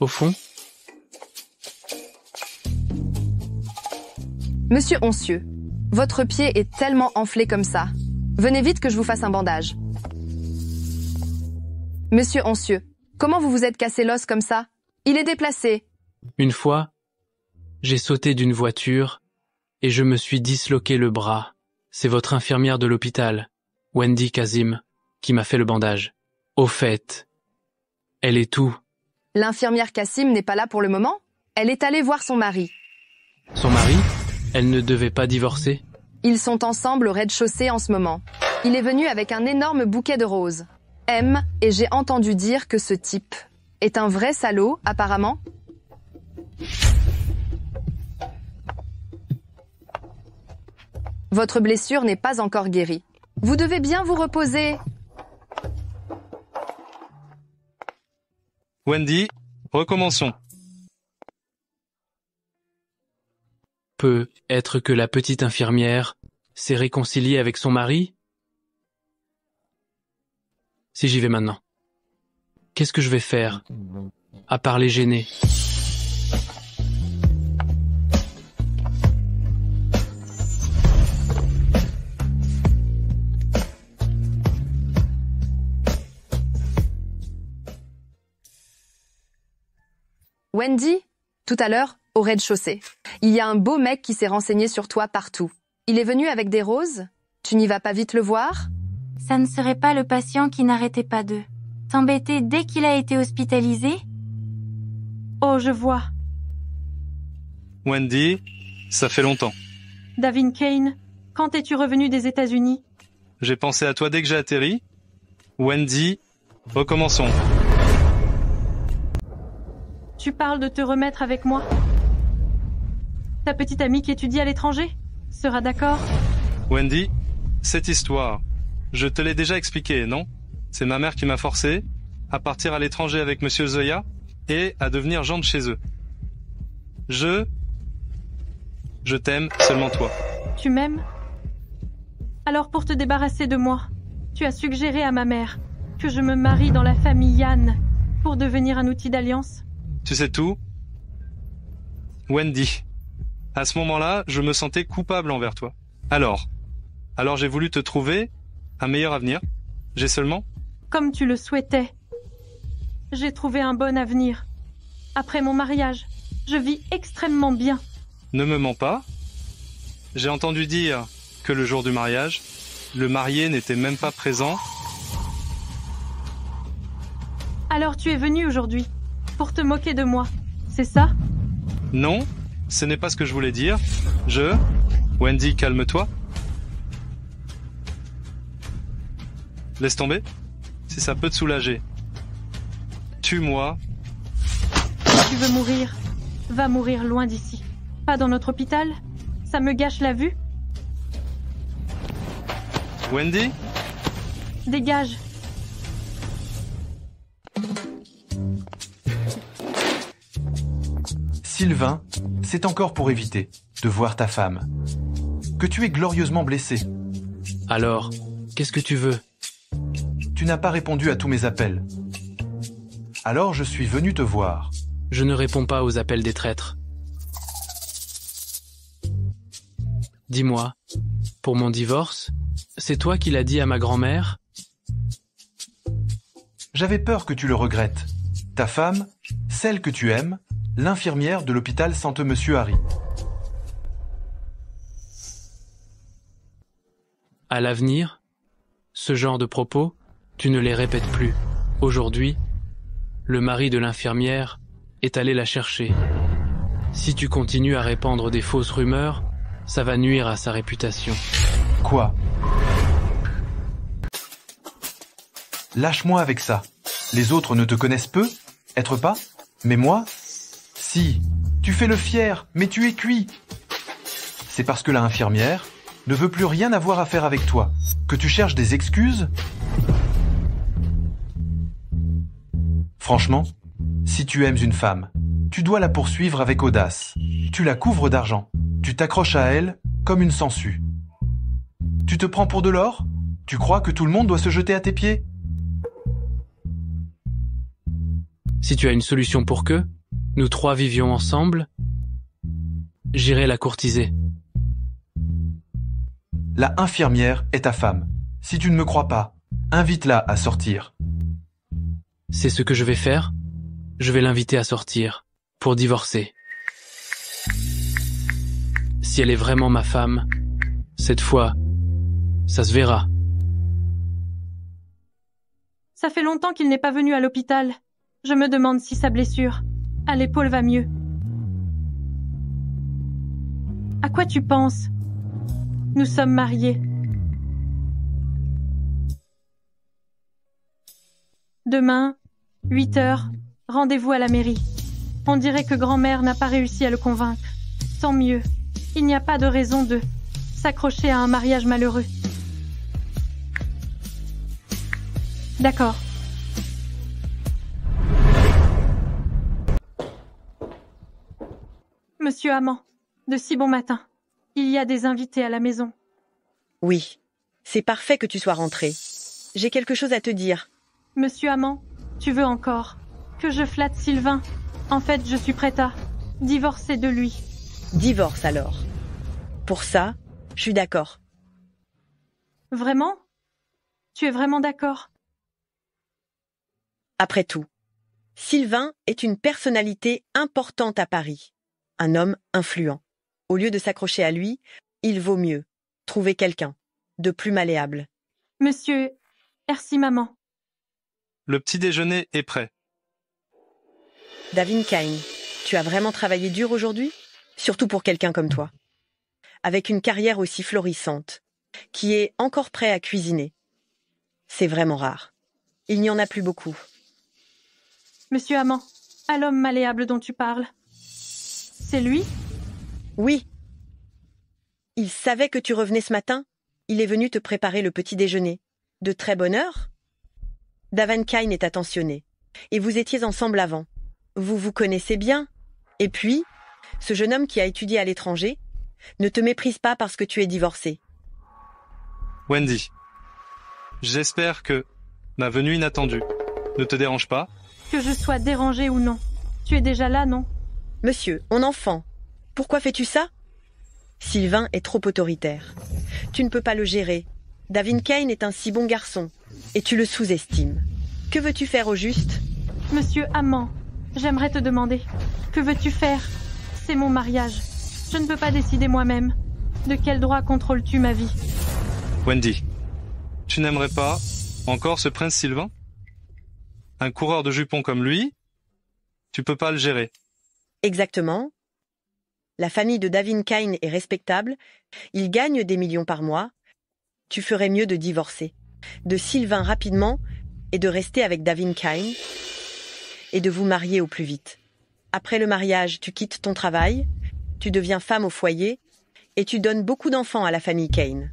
S2: Au fond?
S8: Monsieur Oncieux, votre pied est tellement enflé comme ça. Venez vite que je vous fasse un bandage. Monsieur Oncieux, comment vous vous êtes cassé l'os comme ça? Il est déplacé.
S2: Une fois, j'ai sauté d'une voiture et je me suis disloqué le bras. C'est votre infirmière de l'hôpital, Wendy Kazim, qui m'a fait le bandage. Au fait, elle est où?
S8: L'infirmière Kassim n'est pas là pour le moment. Elle est allée voir son mari.
S2: Son mari? Elle ne devait pas divorcer?
S8: Ils sont ensemble au rez-de-chaussée en ce moment. Il est venu avec un énorme bouquet de roses. Et j'ai entendu dire que ce type est un vrai salaud, apparemment. Votre blessure n'est pas encore guérie. Vous devez bien vous reposer.
S19: Wendy, recommençons.
S2: Peut être que la petite infirmière s'est réconciliée avec son mari? Si j'y vais maintenant, qu'est-ce que je vais faire, à part les gêner?
S8: Wendy, tout à l'heure, au rez-de-chaussée. Il y a un beau mec qui s'est renseigné sur toi partout. Il est venu avec des roses? Tu n'y vas pas vite le voir?
S20: Ça ne serait pas le patient qui n'arrêtait pas de t'embêter dès qu'il a été hospitalisé?
S1: Oh, je vois.
S19: Wendy, ça fait longtemps.
S1: Davin Kane, quand es-tu revenu des États-Unis?
S19: J'ai pensé à toi dès que j'ai atterri. Wendy, recommençons.
S1: Tu parles de te remettre avec moi? Ta petite amie qui étudie à l'étranger sera d'accord?
S19: Wendy, cette histoire, je te l'ai déjà expliquée, non? C'est ma mère qui m'a forcé à partir à l'étranger avec Monsieur Zoya et à devenir gendre chez eux. Je t'aime, seulement toi.
S1: Tu m'aimes? Alors pour te débarrasser de moi, tu as suggéré à ma mère que je me marie dans la famille Yann pour devenir un outil d'alliance?
S19: Tu sais tout? Wendy, à ce moment-là, je me sentais coupable envers toi. Alors j'ai voulu te trouver un meilleur avenir. J'ai seulement...
S1: Comme tu le souhaitais. J'ai trouvé un bon avenir. Après mon mariage, je vis extrêmement bien.
S19: Ne me mens pas. J'ai entendu dire que le jour du mariage, le marié n'était même pas présent.
S1: Alors tu es venu aujourd'hui pour te moquer de moi, c'est ça?
S19: Non, ce n'est pas ce que je voulais dire. Wendy, calme-toi. Laisse tomber, si ça peut te soulager. Tue-moi.
S1: Si tu veux mourir, va mourir loin d'ici. Pas dans notre hôpital? Ça me gâche la vue?
S19: Wendy?
S1: Dégage.
S5: Sylvain, c'est encore pour éviter de voir ta femme. Que tu es glorieusement blessé.
S2: Alors, qu'est-ce que tu veux?
S5: Tu n'as pas répondu à tous mes appels. Alors je suis venu te voir.
S2: Je ne réponds pas aux appels des traîtres. Dis-moi, pour mon divorce, c'est toi qui l'as dit à ma grand-mère?
S5: J'avais peur que tu le regrettes. Ta femme, celle que tu aimes, l'infirmière de l'hôpital Sante Monsieur Harry.
S2: À l'avenir, ce genre de propos, tu ne les répètes plus. Aujourd'hui, le mari de l'infirmière est allé la chercher. Si tu continues à répandre des fausses rumeurs, ça va nuire à sa réputation.
S5: Quoi? Lâche-moi avec ça. Les autres ne te connaissent peu? Être pas? Mais moi? Si, tu fais le fier, mais tu es cuit. C'est parce que l'infirmière ne veut plus rien avoir à faire avec toi, que tu cherches des excuses? Franchement, si tu aimes une femme, tu dois la poursuivre avec audace. Tu la couvres d'argent. Tu t'accroches à elle comme une sangsue. Tu te prends pour de l'or? Tu crois que tout le monde doit se jeter à tes pieds?
S2: Si tu as une solution pour que nous trois vivions ensemble, j'irai la courtiser.
S5: La infirmière est ta femme. Si tu ne me crois pas, invite-la à sortir.
S2: C'est ce que je vais faire. Je vais l'inviter à sortir, pour divorcer. Si elle est vraiment ma femme, cette fois, ça se verra.
S1: Ça fait longtemps qu'il n'est pas venu à l'hôpital. Je me demande si sa blessure à l'épaule va mieux. À quoi tu penses? Nous sommes mariés. Demain, 8 heures, rendez-vous à la mairie. On dirait que grand-mère n'a pas réussi à le convaincre. Tant mieux. Il n'y a pas de raison de s'accrocher à un mariage malheureux. D'accord. Monsieur Amand, de si bon matin. Il y a des invités à la maison.
S3: Oui, c'est parfait que tu sois rentré. J'ai quelque chose à te dire.
S1: Monsieur Amand, tu veux encore que je flatte Sylvain? En fait, je suis prête à divorcer de lui.
S3: Divorce alors. Pour ça, je suis d'accord.
S1: Vraiment? Tu es vraiment d'accord?
S3: Après tout, Sylvain est une personnalité importante à Paris, un homme influent. Au lieu de s'accrocher à lui, il vaut mieux trouver quelqu'un de plus malléable.
S1: Monsieur, merci maman.
S19: Le petit déjeuner est prêt.
S3: Davin Kane, tu as vraiment travaillé dur aujourd'hui? Surtout pour quelqu'un comme toi. Avec une carrière aussi florissante, qui est encore prêt à cuisiner. C'est vraiment rare. Il n'y en a plus beaucoup.
S1: Monsieur Amand, à l'homme malléable dont tu parles. C'est lui?
S3: Oui. Il savait que tu revenais ce matin. Il est venu te préparer le petit déjeuner. De très bonne heure. Davin Kane est attentionné. Et vous étiez ensemble avant. Vous vous connaissez bien. Et puis, ce jeune homme qui a étudié à l'étranger ne te méprise pas parce que tu es divorcé.
S19: Wendy, j'espère que ma venue inattendue ne te dérange pas.
S1: Que je sois dérangée ou non. Tu es déjà là, non?
S3: Monsieur, mon enfant, pourquoi fais-tu ça? Sylvain est trop autoritaire. Tu ne peux pas le gérer. Davin Kane est un si bon garçon, et tu le sous-estimes. Que veux-tu faire au juste?
S1: Monsieur Amand, j'aimerais te demander, que veux-tu faire? C'est mon mariage. Je ne peux pas décider moi-même. De quel droit contrôles-tu ma vie?
S19: Wendy, tu n'aimerais pas encore ce prince Sylvain? Un coureur de jupons comme lui, tu peux pas le gérer.
S3: Exactement. La famille de Davin Kane est respectable. Il gagne des millions par mois. Tu ferais mieux de divorcer. De Sylvain rapidement et de rester avec Davin Kane et de vous marier au plus vite. Après le mariage, tu quittes ton travail, tu deviens femme au foyer et tu donnes beaucoup d'enfants à la famille Kane.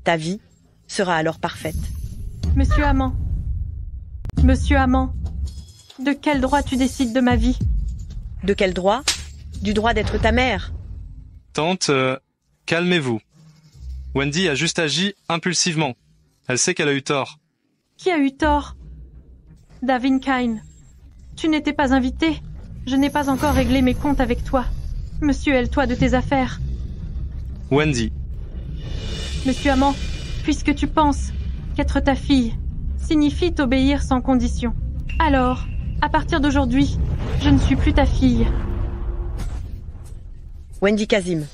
S3: Ta vie sera alors parfaite.
S1: Monsieur Amand. Monsieur Amand, de quel droit tu décides de ma vie?
S3: De quel droit? Du droit d'être ta mère.
S19: Tante, calmez-vous. Wendy a juste agi impulsivement. Elle sait qu'elle a eu tort.
S1: Qui a eu tort? Davin Kane. Tu n'étais pas invité. Je n'ai pas encore réglé mes comptes avec toi. Monsieur, aile-toi de tes affaires.
S19: Wendy.
S1: Monsieur Amand, puisque tu penses qu'être ta fille signifie t'obéir sans condition, alors, à partir d'aujourd'hui, je ne suis plus ta fille.
S3: Wendy Kazim,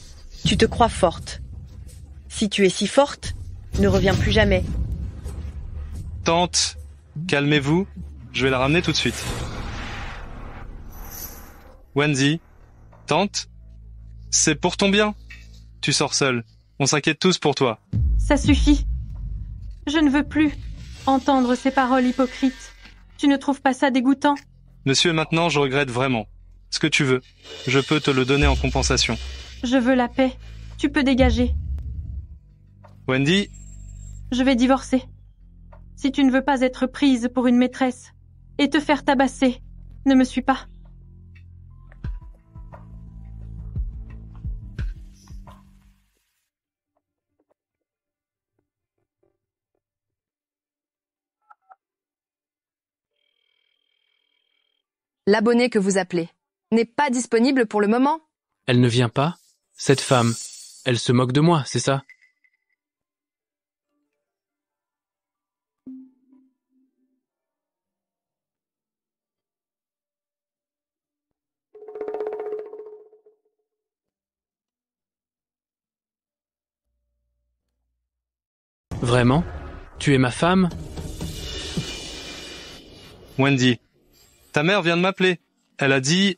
S3: tu te crois forte. Si tu es si forte, ne reviens plus jamais.
S19: Tante, calmez-vous, je vais la ramener tout de suite. Wendy, tante, c'est pour ton bien. Tu sors seule, on s'inquiète tous pour toi.
S1: Ça suffit. Je ne veux plus entendre ces paroles hypocrites. Tu ne trouves pas ça dégoûtant?
S19: Monsieur, maintenant je regrette vraiment. Ce que tu veux, je peux te le donner en compensation.
S1: Je veux la paix. Tu peux dégager.
S19: Wendy.
S1: Je vais divorcer. Si tu ne veux pas être prise pour une maîtresse et te faire tabasser, ne me suis pas.
S8: L'abonné que vous appelez n'est pas disponible pour le moment?
S2: Elle ne vient pas? Cette femme, elle se moque de moi, c'est ça? Vraiment? Tu es ma femme?
S19: Wendy, ta mère vient de m'appeler. Elle a dit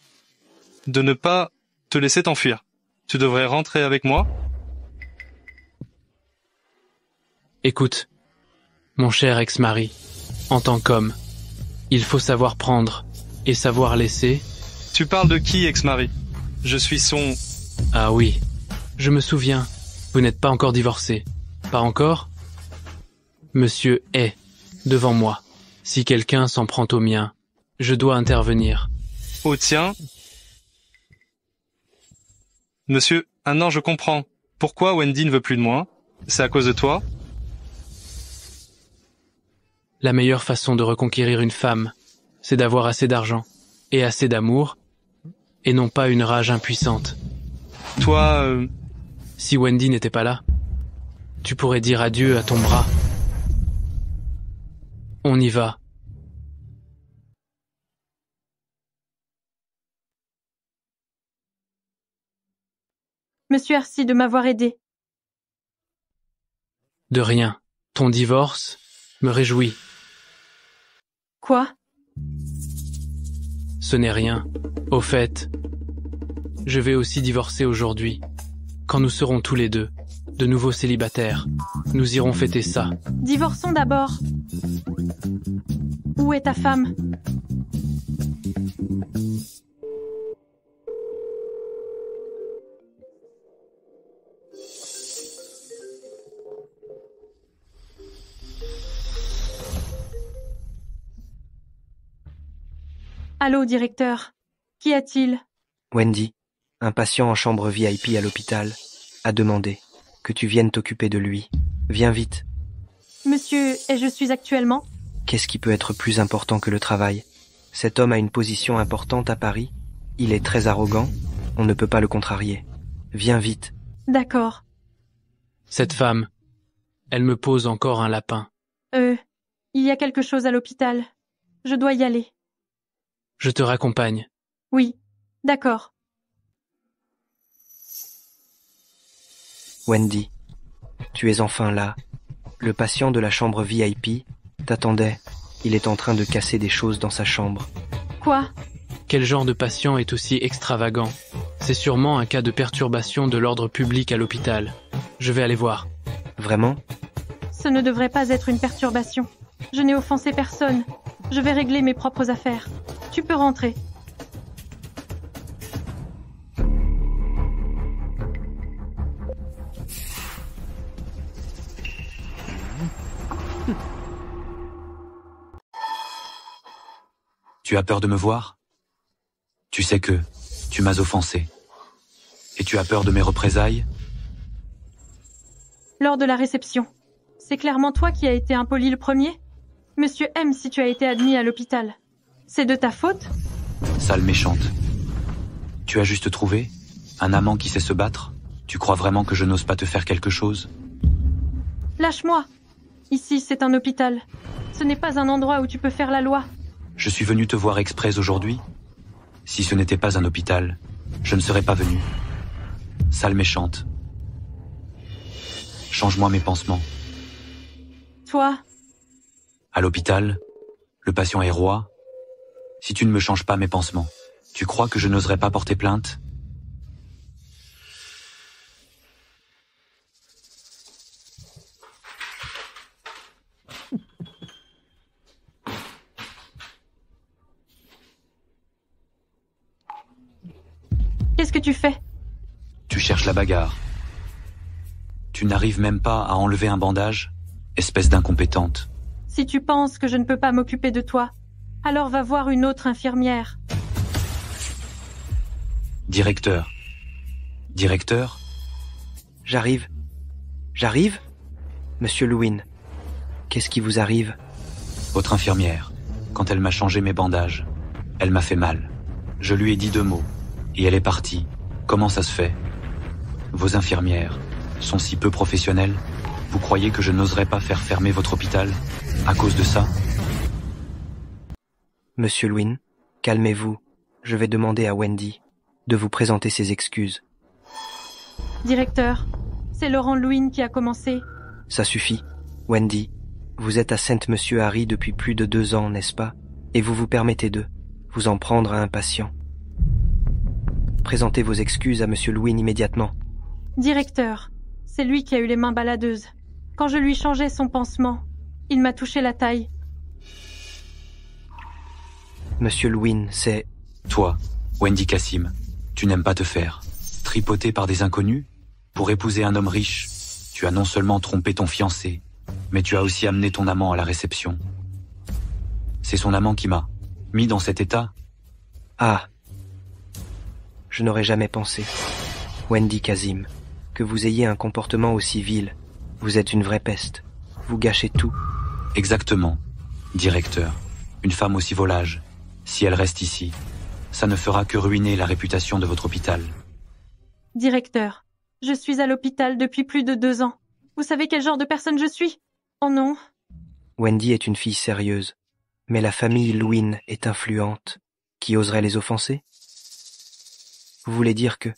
S19: de ne pas te laisser t'enfuir. Tu devrais rentrer avec moi.
S2: Écoute, mon cher ex-mari, en tant qu'homme, il faut savoir prendre et savoir laisser.
S19: Tu parles de qui, ex-mari? Je suis son...
S2: Ah oui, je me souviens. Vous n'êtes pas encore divorcé. Pas encore? Monsieur est devant moi. Si quelqu'un s'en prend au mien, je dois intervenir.
S19: Au tien? Monsieur, non, je comprends. Pourquoi Wendy ne veut plus de moi? C'est à cause de toi?
S2: La meilleure façon de reconquérir une femme, c'est d'avoir assez d'argent et assez d'amour, et non pas une rage impuissante.
S19: Toi,
S2: Si Wendy n'était pas là, tu pourrais dire adieu à ton bras. On y va.
S1: Monsieur Arcy de m'avoir aidé.
S2: De rien. Ton divorce me réjouit.
S1: Quoi?
S2: Ce n'est rien. Au fait, je vais aussi divorcer aujourd'hui. Quand nous serons tous les deux, de nouveaux célibataires, nous irons fêter ça.
S1: Divorçons d'abord. Où est ta femme? Allô, directeur. Qu'y a-t-il?
S17: Wendy, un patient en chambre VIP à l'hôpital, a demandé que tu viennes t'occuper de lui. Viens vite.
S1: Monsieur, et je suis actuellement?
S17: Qu'est-ce qui peut être plus important que le travail? Cet homme a une position importante à Paris. Il est très arrogant. On ne peut pas le contrarier. Viens vite.
S1: D'accord.
S2: Cette femme, elle me pose encore un lapin.
S1: Il y a quelque chose à l'hôpital. Je dois y aller.
S2: Je te raccompagne.
S1: Oui, d'accord.
S17: Wendy, tu es enfin là. Le patient de la chambre VIP t'attendait. Il est en train de casser des choses dans sa chambre.
S1: Quoi?
S2: Quel genre de patient est aussi extravagant? C'est sûrement un cas de perturbation de l'ordre public à l'hôpital. Je vais aller voir.
S17: Vraiment?
S1: Ce ne devrait pas être une perturbation. Je n'ai offensé personne. Je vais régler mes propres affaires. Tu peux rentrer.
S11: Tu as peur de me voir? Tu sais que tu m'as offensé. Et tu as peur de mes représailles?
S1: Lors de la réception, c'est clairement toi qui as été impoli le premier? Monsieur aime si tu as été admis à l'hôpital. C'est de ta faute?
S11: Sale méchante. Tu as juste trouvé un amant qui sait se battre? Tu crois vraiment que je n'ose pas te faire quelque chose?
S1: Lâche-moi. Ici, c'est un hôpital. Ce n'est pas un endroit où tu peux faire la loi.
S11: Je suis venu te voir exprès aujourd'hui. Si ce n'était pas un hôpital, je ne serais pas venu. Sale méchante. Change-moi mes pansements.
S1: Toi?
S11: À l'hôpital, le patient est roi. Si tu ne me changes pas mes pansements, tu crois que je n'oserais pas porter plainte?
S1: Qu'est-ce que tu fais?
S11: Tu cherches la bagarre. Tu n'arrives même pas à enlever un bandage? Espèce d'incompétente.
S1: Si tu penses que je ne peux pas m'occuper de toi, alors va voir une autre infirmière.
S11: Directeur. Directeur?
S17: J'arrive. J'arrive? Monsieur Lewin, qu'est-ce qui vous arrive?
S11: Votre infirmière, quand elle m'a changé mes bandages, elle m'a fait mal. Je lui ai dit 2 mots, et elle est partie. Comment ça se fait? Vos infirmières sont si peu professionnelles? Vous croyez que je n'oserais pas faire fermer votre hôpital à cause de ça?
S17: Monsieur Lewin, calmez-vous. Je vais demander à Wendy de vous présenter ses excuses.
S1: Directeur, c'est Laurent Lewin qui a commencé.
S17: Ça suffit. Wendy, vous êtes à Sainte-Monsieur Harry depuis plus de 2 ans, n'est-ce pas? Et vous vous permettez de vous en prendre à un patient. Présentez vos excuses à Monsieur Lewin immédiatement.
S1: Directeur, c'est lui qui a eu les mains baladeuses. Quand je lui changeais son pansement, il m'a touché la taille.
S17: Monsieur Lewin, c'est...
S11: Toi, Wendy Kassim, tu n'aimes pas te faire tripoter par des inconnus? Pour épouser un homme riche, tu as non seulement trompé ton fiancé, mais tu as aussi amené ton amant à la réception. C'est son amant qui m'a mis dans cet état?
S17: Ah. Je n'aurais jamais pensé. Wendy Kassim, que vous ayez un comportement aussi vil. Vous êtes une vraie peste. Vous gâchez tout.
S11: Exactement. Directeur, une femme aussi volage, si elle reste ici, ça ne fera que ruiner la réputation de votre hôpital.
S1: Directeur, je suis à l'hôpital depuis plus de 2 ans. Vous savez quel genre de personne je suis? Oh non.
S17: Wendy est une fille sérieuse, mais la famille Lewin est influente. Qui oserait les offenser? Vous voulez dire que...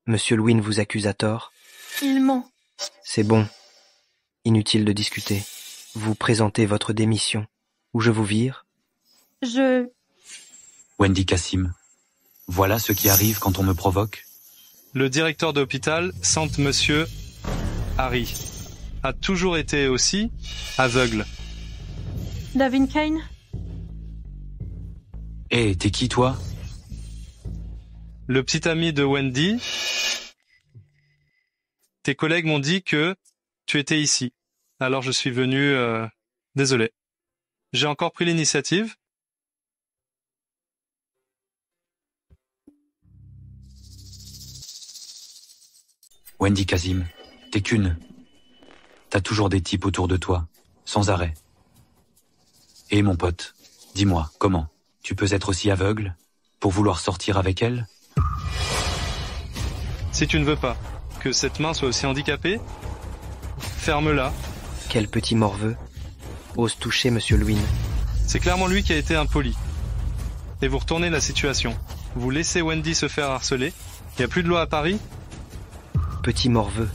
S17: Monsieur Lewin vous accuse à tort.
S1: Il ment.
S17: C'est bon. Inutile de discuter. Vous présentez votre démission, ou je vous vire.
S11: Wendy Cassim, voilà ce qui arrive quand on me provoque.
S19: Le directeur de l'hôpital, sent monsieur Harry, a toujours été aussi aveugle.
S1: Davin Kane?
S11: Hé, t'es qui toi?
S19: Le petit ami de Wendy. Tes collègues m'ont dit que tu étais ici. Alors je suis venu... Désolé. J'ai encore pris l'initiative.
S11: Wendy Cassim, t'es qu'une. T'as toujours des types autour de toi, sans arrêt. Et mon pote, dis-moi, comment? Tu peux être aussi aveugle pour vouloir sortir avec elle?
S19: Si tu ne veux pas que cette main soit aussi handicapée, ferme-la.
S17: Quel petit morveux ose toucher Monsieur Lewin.
S19: C'est clairement lui qui a été impoli. Et vous retournez la situation. Vous laissez Wendy se faire harceler. Il n'y a plus de loi à Paris?
S17: Petit morveux,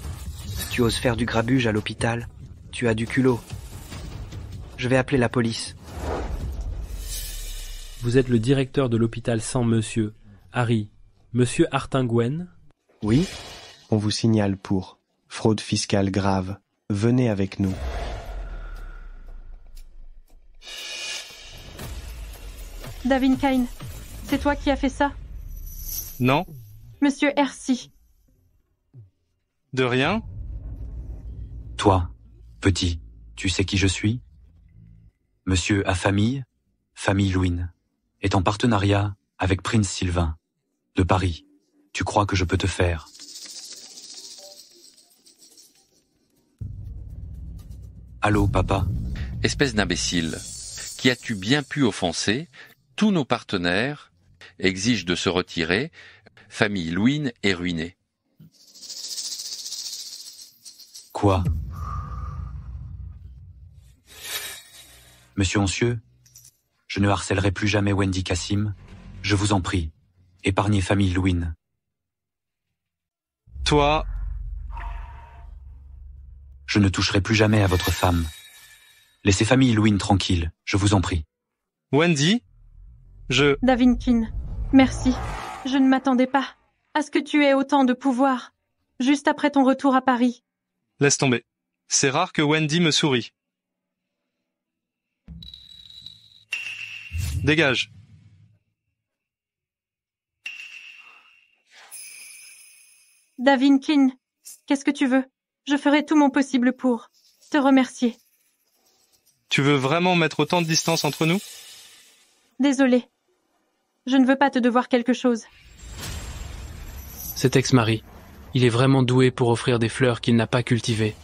S17: tu oses faire du grabuge à l'hôpital. Tu as du culot. Je vais appeler la police.
S21: Vous êtes le directeur de l'hôpital sans monsieur Harry. Monsieur Hartingwen?
S22: Oui, on vous signale pour fraude fiscale grave. Venez avec nous.
S1: Davin Kane, c'est toi qui as fait ça?
S19: Non.
S1: Monsieur Hercy.
S19: De rien.
S11: Toi, petit, tu sais qui je suis? Monsieur à famille Lewin, est en partenariat avec Prince Sylvain, de Paris. Tu crois que je peux te faire? Allô, papa?
S23: Espèce d'imbécile, qui as-tu bien pu offenser? Tous nos partenaires exigent de se retirer. Famille Lewin est ruinée.
S11: Quoi? Monsieur Oncieux, je ne harcèlerai plus jamais Wendy Cassim. Je vous en prie, épargnez famille Lewin.
S19: Toi...
S11: Je ne toucherai plus jamais à votre femme. Laissez famille Lewin tranquille, je vous en prie.
S19: Wendy,
S1: Davin Kane, merci. Je ne m'attendais pas à ce que tu aies autant de pouvoir, juste après ton retour à Paris.
S19: Laisse tomber. C'est rare que Wendy me sourie. Dégage.
S1: Davin Kane, qu'est-ce que tu veux? Je ferai tout mon possible pour te remercier.
S19: Tu veux vraiment mettre autant de distance entre nous?
S1: Désolée. Je ne veux pas te devoir quelque chose.
S2: Cet ex-mari, il est vraiment doué pour offrir des fleurs qu'il n'a pas cultivées.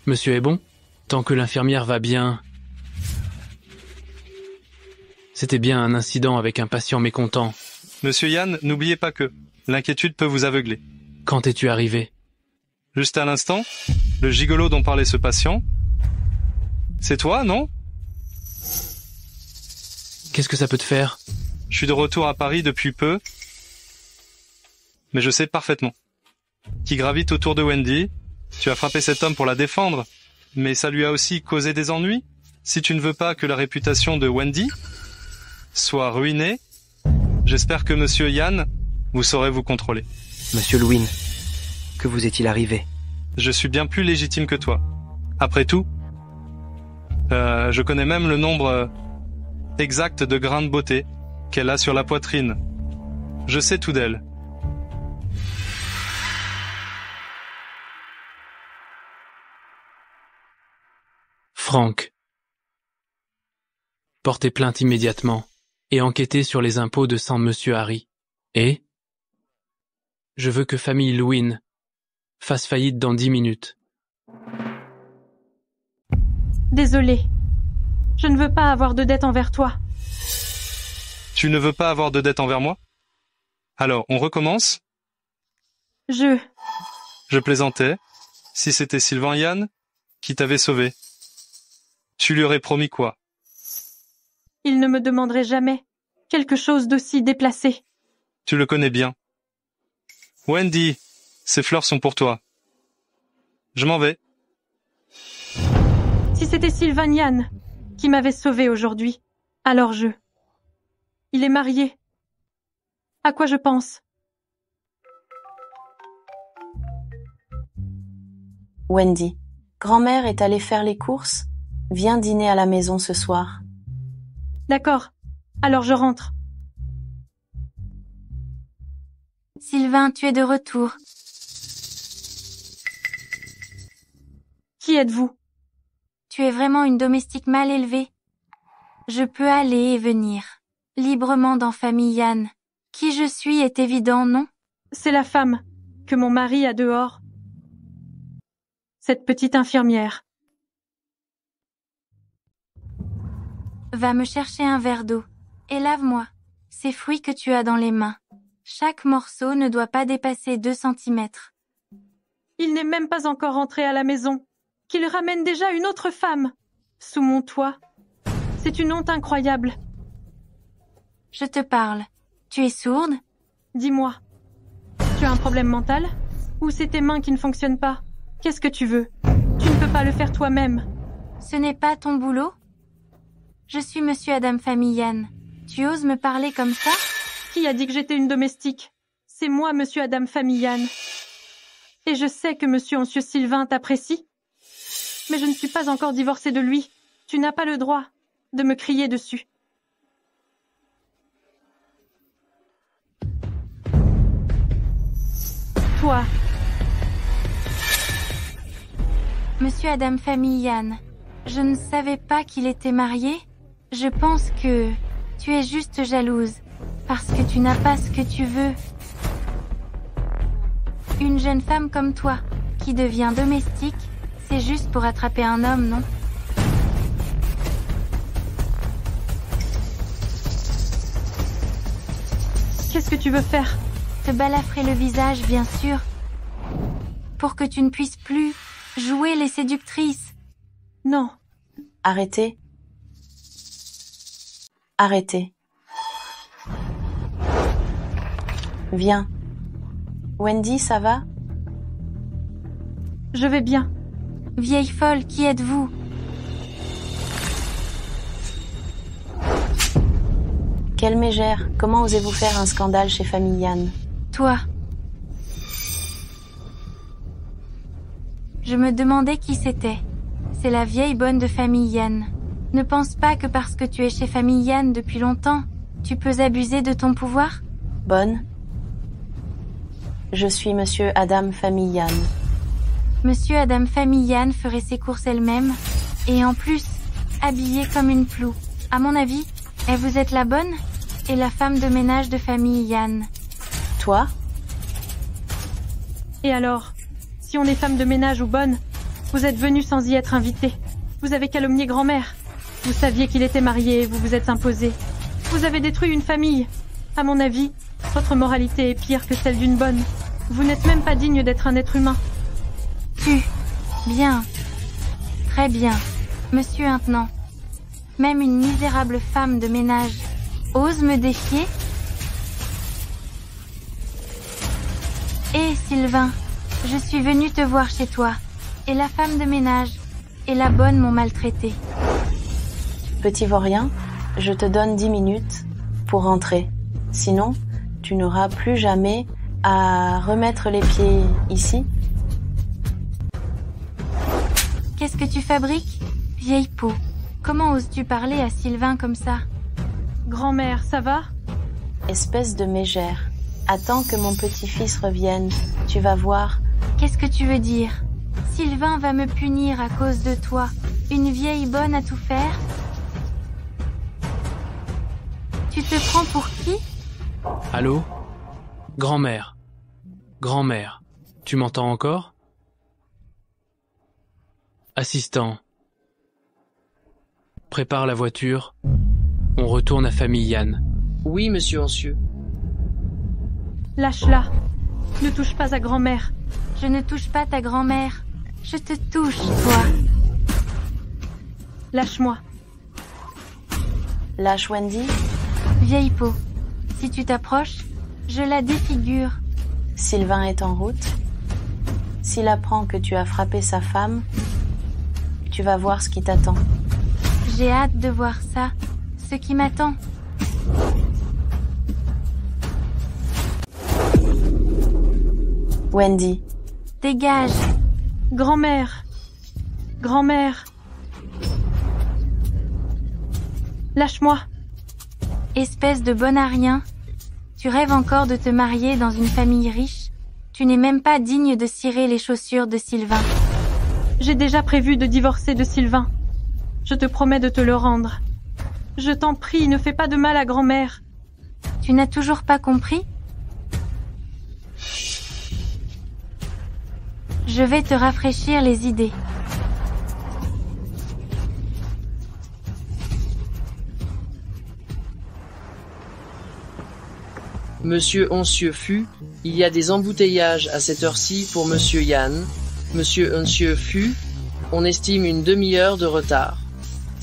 S2: Monsieur est bon? Tant que l'infirmière va bien... C'était bien un incident avec un patient mécontent.
S19: Monsieur Yann, n'oubliez pas que l'inquiétude peut vous aveugler.
S2: Quand es-tu arrivé?
S19: Juste à l'instant, le gigolo dont parlait ce patient... C'est toi, non?
S2: Qu'est-ce que ça peut te faire?
S19: Je suis de retour à Paris depuis peu, mais je sais parfaitement. Qui gravite autour de Wendy, tu as frappé cet homme pour la défendre, mais ça lui a aussi causé des ennuis. Si tu ne veux pas que la réputation de Wendy soit ruinée, j'espère que Monsieur Yann, vous saurez vous contrôler.
S17: Monsieur Lewin, que vous est-il arrivé?
S19: Je suis bien plus légitime que toi. Après tout, je connais même le nombre exact de grains de beauté qu'elle a sur la poitrine. Je sais tout d'elle.
S2: Franck. Portez plainte immédiatement et enquêtez sur les impôts de sang Monsieur Harry. Et je veux que famille Lewin fasse faillite dans 10 minutes.
S1: Désolée. Je ne veux pas avoir de dette envers toi.
S19: Tu ne veux pas avoir de dette envers moi? Alors, on recommence? Je plaisantais. Si c'était Sylvain Yann qui t'avait sauvé, tu lui aurais promis quoi?
S1: Il ne me demanderait jamais quelque chose d'aussi déplacé.
S19: Tu le connais bien. Wendy, ces fleurs sont pour toi. Je m'en vais.
S1: Si c'était Sylvain Yann qui m'avait sauvé aujourd'hui, alors Il est marié. À quoi je pense?
S4: Wendy, grand-mère est allée faire les courses. Viens dîner à la maison ce soir.
S1: D'accord, alors je rentre.
S20: Sylvain, tu es de retour.
S1: Qui êtes-vous?
S20: Tu es vraiment une domestique mal élevée. Je peux aller et venir, librement dans famille Yann. Qui je suis est évident, non?
S1: C'est la femme que mon mari a dehors. Cette petite infirmière.
S20: Va me chercher un verre d'eau et lave-moi ces fruits que tu as dans les mains. Chaque morceau ne doit pas dépasser 2 centimètres.
S1: Il n'est même pas encore entré à la maison, qu'il ramène déjà une autre femme sous mon toit. C'est une honte incroyable.
S20: Je te parle. Tu es sourde?
S1: Dis-moi, tu as un problème mental? Ou c'est tes mains qui ne fonctionnent pas? Qu'est-ce que tu veux? Tu ne peux pas le faire toi-même.
S20: Ce n'est pas ton boulot? Je suis Monsieur Adam Famille Yann. Tu oses me parler comme ça?
S1: Qui a dit que j'étais une domestique? C'est moi, Monsieur Adam Famille Yann. Et je sais que Monsieur Monsieur Sylvain t'apprécie. Mais je ne suis pas encore divorcée de lui. Tu n'as pas le droit de me crier dessus. Toi.
S20: Monsieur Adam Famille Yann, je ne savais pas qu'il était marié. Je pense que tu es juste jalouse, parce que tu n'as pas ce que tu veux. Une jeune femme comme toi, qui devient domestique, c'est juste pour attraper un homme, non?
S1: Qu'est-ce que tu veux faire?
S20: Te balafrer le visage, bien sûr. Pour que tu ne puisses plus jouer les séductrices.
S1: Non.
S4: Arrêtez. Arrêtez. Viens. Wendy, ça va?
S1: Je vais bien.
S20: Vieille folle, qui êtes-vous?
S4: Quelle mégère, comment osez-vous faire un scandale chez famille Yann?
S20: Toi. Je me demandais qui c'était. C'est la vieille bonne de famille Yann. Ne pense pas que parce que tu es chez famille Yann depuis longtemps, tu peux abuser de ton pouvoir?
S4: Bonne. Je suis Monsieur Adam Famille Yann.
S20: Monsieur Adam Famille Yann ferait ses courses elle-même, et en plus, habillée comme une ploue. À mon avis, et vous êtes la bonne et la femme de ménage de famille Yann.
S4: Toi?
S1: Et alors, si on est femme de ménage ou bonne, vous êtes venue sans y être invitée. Vous avez calomnié grand-mère. Vous saviez qu'il était marié et vous vous êtes imposé. Vous avez détruit une famille. À mon avis, votre moralité est pire que celle d'une bonne. Vous n'êtes même pas digne d'être un être humain.
S20: Bien. Très bien. Monsieur maintenant. Même une misérable femme de ménage ose me défier? Hé, Sylvain, je suis venue te voir chez toi. Et la femme de ménage et la bonne m'ont maltraitée.
S4: Petit vaurien, je te donne 10 minutes pour rentrer. Sinon, tu n'auras plus jamais à remettre les pieds ici.
S20: Qu'est-ce que tu fabriques, vieille peau? Comment oses-tu parler à Sylvain comme ça?
S1: Grand-mère, ça va?
S4: Espèce de mégère. Attends que mon petit-fils revienne. Tu vas voir.
S20: Qu'est-ce que tu veux dire? Sylvain va me punir à cause de toi. Une vieille bonne à tout faire? Tu te prends pour qui?
S2: Allô? Grand-mère. Grand-mère. Tu m'entends encore? Assistant. Prépare la voiture. On retourne à famille Yann.
S16: Oui, monsieur Ancieux.
S1: Lâche-la. Ne touche pas à grand-mère.
S20: Je ne touche pas ta grand-mère. Je te touche, toi.
S1: Lâche-moi.
S4: Lâche Wendy.
S20: Vieille peau. Si tu t'approches, je la défigure.
S4: Sylvain est en route. S'il apprend que tu as frappé sa femme, tu vas voir ce qui t'attend.
S20: J'ai hâte de voir ça, ce qui m'attend.
S4: Wendy.
S20: Dégage.
S1: Grand-mère. Grand-mère. Lâche-moi.
S20: Espèce de bon à rien. Tu rêves encore de te marier dans une famille riche? Tu n'es même pas digne de cirer les chaussures de Sylvain.
S1: J'ai déjà prévu de divorcer de Sylvain. Je te promets de te le rendre. Je t'en prie, ne fais pas de mal à grand-mère.
S20: Tu n'as toujours pas compris? Je vais te rafraîchir les idées.
S16: Monsieur Oncieux Fu, il y a des embouteillages à cette heure-ci pour Monsieur Yann. Monsieur Oncieux Fu, on estime une demi-heure de retard.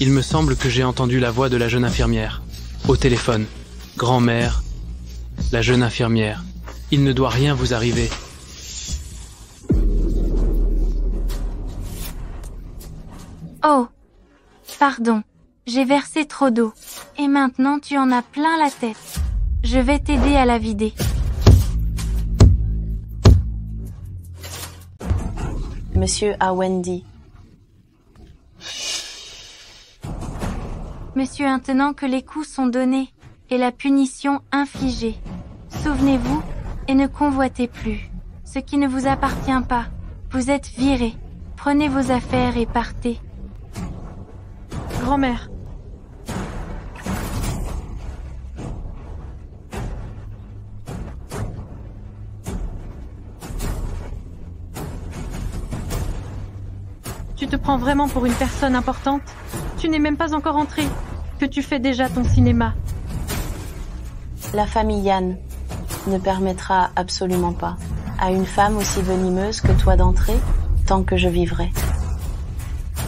S2: Il me semble que j'ai entendu la voix de la jeune infirmière. Au téléphone. Grand-mère. La jeune infirmière. Il ne doit rien vous arriver.
S20: Oh. Pardon. J'ai versé trop d'eau. Et maintenant tu en as plein la tête. Je vais t'aider à la vider.
S4: Monsieur à Wendy.
S20: Monsieur, maintenant que les coups sont donnés et la punition infligée, souvenez-vous et ne convoitez plus ce qui ne vous appartient pas. Vous êtes viré. Prenez vos affaires et partez.
S1: Grand-mère. Tu te prends vraiment pour une personne importante? Tu n'es même pas encore entrée. Que tu fais déjà ton cinéma.
S4: La famille Yann ne permettra absolument pas à une femme aussi venimeuse que toi d'entrer tant que je vivrai.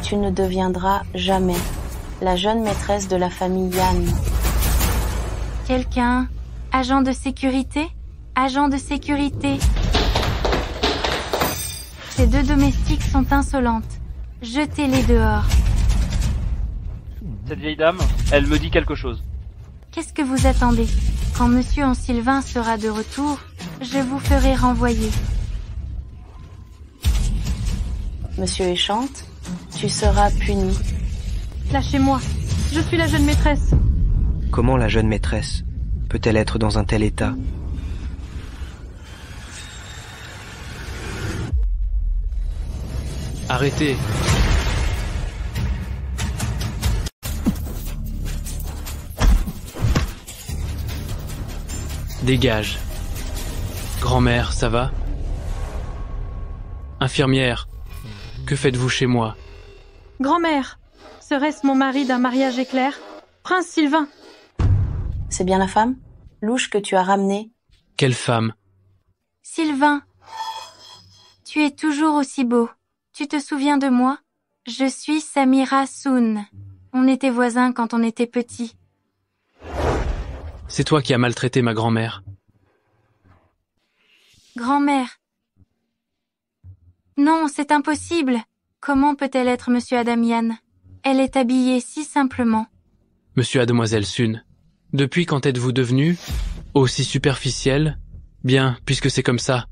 S4: Tu ne deviendras jamais la jeune maîtresse de la famille Yann.
S20: Quelqu'un? Agent de sécurité? Agent de sécurité. Ces deux domestiques sont insolentes. Jetez-les dehors.
S6: Cette vieille dame, elle me dit quelque chose.
S20: Qu'est-ce que vous attendez? Quand Monsieur Sylvain sera de retour, je vous ferai renvoyer.
S4: Monsieur Échante, tu seras puni.
S1: Lâchez-moi. Je suis la jeune maîtresse.
S17: Comment la jeune maîtresse peut-elle être dans un tel état?
S2: Arrêtez. Dégage. Grand-mère, ça va? Infirmière, que faites-vous chez moi?
S1: Grand-mère, serait-ce mon mari d'un mariage éclair? Prince Sylvain.
S4: C'est bien la femme louche que tu as ramenée?
S2: Quelle femme?
S20: Sylvain, tu es toujours aussi beau. Tu te souviens de moi? Je suis Samira Soun. On était voisins quand on était petits.
S2: C'est toi qui as maltraité ma grand-mère.
S20: Grand-mère. Non, c'est impossible. Comment peut-elle être Monsieur Adamian? Elle est habillée si simplement.
S2: Monsieur à Demoiselle Sun, depuis quand êtes-vous devenu aussi superficiel? Bien, puisque c'est comme ça.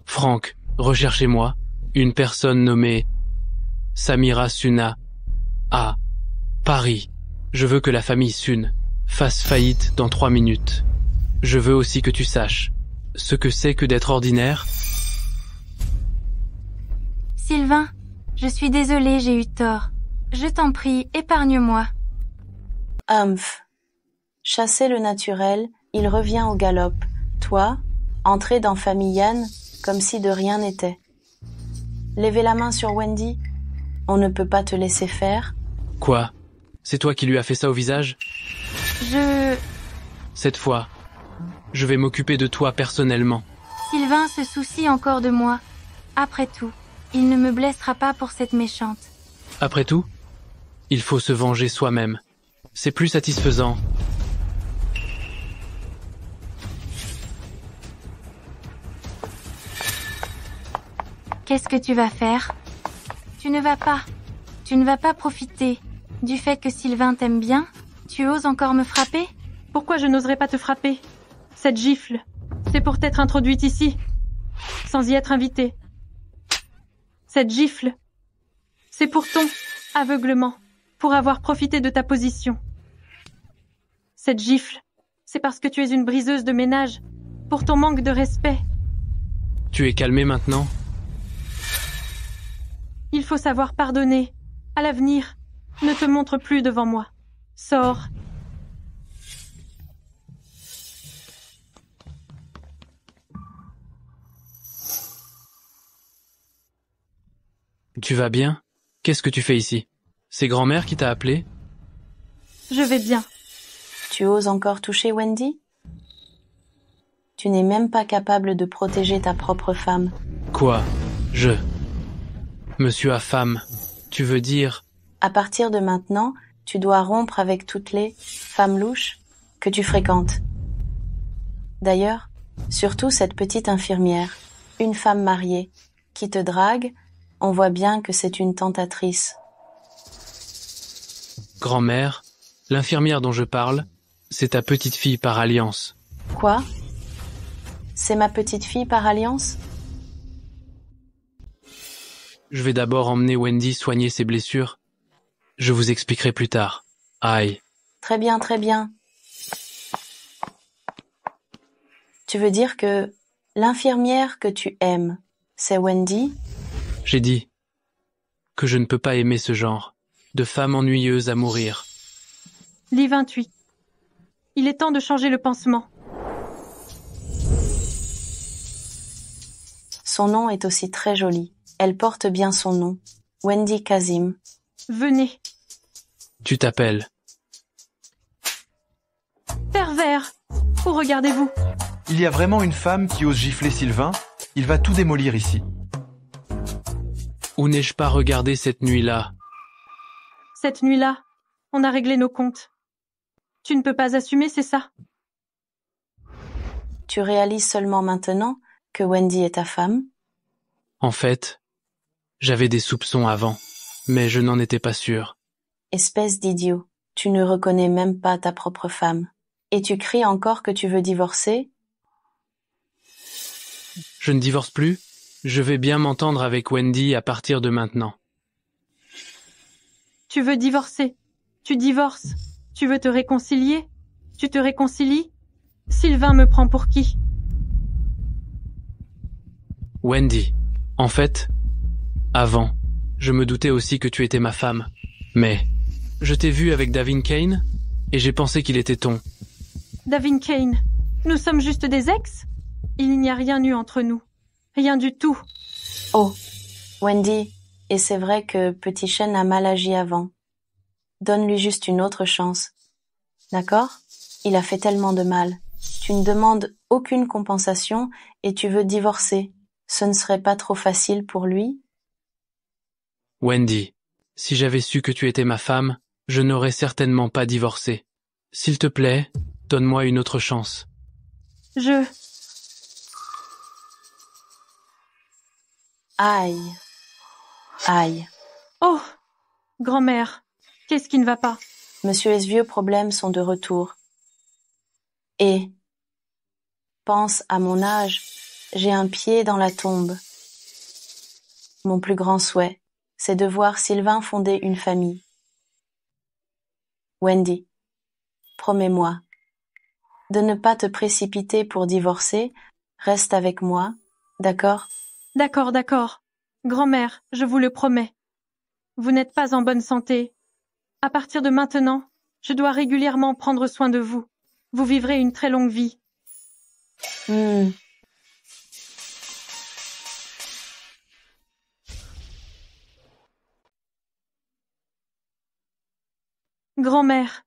S2: Franck, recherchez-moi une personne nommée Samira Suna à Paris. Je veux que la famille Sun fasse faillite dans 3 minutes. Je veux aussi que tu saches ce que c'est que d'être ordinaire.
S20: Sylvain, je suis désolée, j'ai eu tort. Je t'en prie, épargne-moi.
S4: Humph. Chasser le naturel, il revient au galop. Toi, entrer dans famille Yann comme si de rien n'était. Levez la main sur Wendy. On ne peut pas te laisser faire.
S2: Quoi? C'est toi qui lui as fait ça au visage? Cette fois, je vais m'occuper de toi personnellement.
S20: Sylvain se soucie encore de moi. Après tout, il ne me blessera pas pour cette méchante.
S2: Après tout, il faut se venger soi-même. C'est plus satisfaisant.
S20: Qu'est-ce que tu vas faire? Tu ne vas pas profiter du fait que Sylvain t'aime bien? Tu oses encore me frapper?
S1: Pourquoi je n'oserais pas te frapper? Cette gifle, c'est pour t'être introduite ici, sans y être invitée. Cette gifle, c'est pour ton aveuglement, pour avoir profité de ta position. Cette gifle, c'est parce que tu es une briseuse de ménage, pour ton manque de respect.
S2: Tu es calmé maintenant?
S1: Il faut savoir pardonner. À l'avenir, ne te montre plus devant moi. Sors.
S2: Tu vas bien? Qu'est-ce que tu fais ici? C'est grand-mère qui t'a appelé?
S1: Je vais bien.
S4: Tu oses encore toucher Wendy? Tu n'es même pas capable de protéger ta propre femme.
S2: Quoi? Monsieur a femme, tu veux dire?
S4: À partir de maintenant, tu dois rompre avec toutes les femmes louches que tu fréquentes. D'ailleurs, surtout cette petite infirmière, une femme mariée, qui te drague, on voit bien que c'est une tentatrice.
S2: Grand-mère, l'infirmière dont je parle, c'est ta petite fille par alliance.
S4: Quoi? C'est ma petite fille par alliance?
S2: Je vais d'abord emmener Wendy soigner ses blessures. Je vous expliquerai plus tard. Aïe.
S4: Très bien, très bien. Tu veux dire que l'infirmière que tu aimes, c'est Wendy?
S2: J'ai dit que je ne peux pas aimer ce genre de femme ennuyeuse à mourir.
S1: Lit 28. Il est temps de changer le pansement.
S4: Son nom est aussi très joli. Elle porte bien son nom. Wendy Kazim.
S1: Venez.
S2: Tu t'appelles?
S1: Pervers! Où regardez-vous?
S5: Il y a vraiment une femme qui ose gifler Sylvain? Il va tout démolir ici.
S2: Où n'ai-je pas regardé cette nuit-là?
S1: Cette nuit-là, on a réglé nos comptes. Tu ne peux pas assumer, c'est ça?
S4: Tu réalises seulement maintenant que Wendy est ta femme?
S2: En fait, j'avais des soupçons avant, mais je n'en étais pas sûr.
S4: Espèce d'idiot, tu ne reconnais même pas ta propre femme. Et tu cries encore que tu veux divorcer?
S2: Je ne divorce plus. Je vais bien m'entendre avec Wendy à partir de maintenant.
S1: Tu veux divorcer. Tu divorces. Tu veux te réconcilier. Tu te réconcilies. Sylvain me prend pour qui?
S2: Wendy, en fait, avant, je me doutais aussi que tu étais ma femme. Mais je t'ai vu avec Davin Kane et j'ai pensé qu'il était ton.
S1: Davin Kane, nous sommes juste des ex? Il n'y a rien eu entre nous. Rien du tout.
S4: Oh, Wendy, et c'est vrai que Petit Chêne a mal agi avant. Donne-lui juste une autre chance. D'accord? Il a fait tellement de mal. Tu ne demandes aucune compensation et tu veux divorcer. Ce ne serait pas trop facile pour lui?
S2: Wendy, si j'avais su que tu étais ma femme, je n'aurais certainement pas divorcé. S'il te plaît, donne-moi une autre chance.
S4: Aïe. Aïe.
S1: Oh, grand-mère, qu'est-ce qui ne va pas?
S4: Monsieur et ce vieux problèmes sont de retour. Et, pense à mon âge, j'ai un pied dans la tombe. Mon plus grand souhait, c'est de voir Sylvain fonder une famille. Wendy, promets-moi de ne pas te précipiter pour divorcer, reste avec moi, d'accord?
S1: D'accord, d'accord. Grand-mère, je vous le promets. Vous n'êtes pas en bonne santé. À partir de maintenant, je dois régulièrement prendre soin de vous. Vous vivrez une très longue vie. Grand-mère,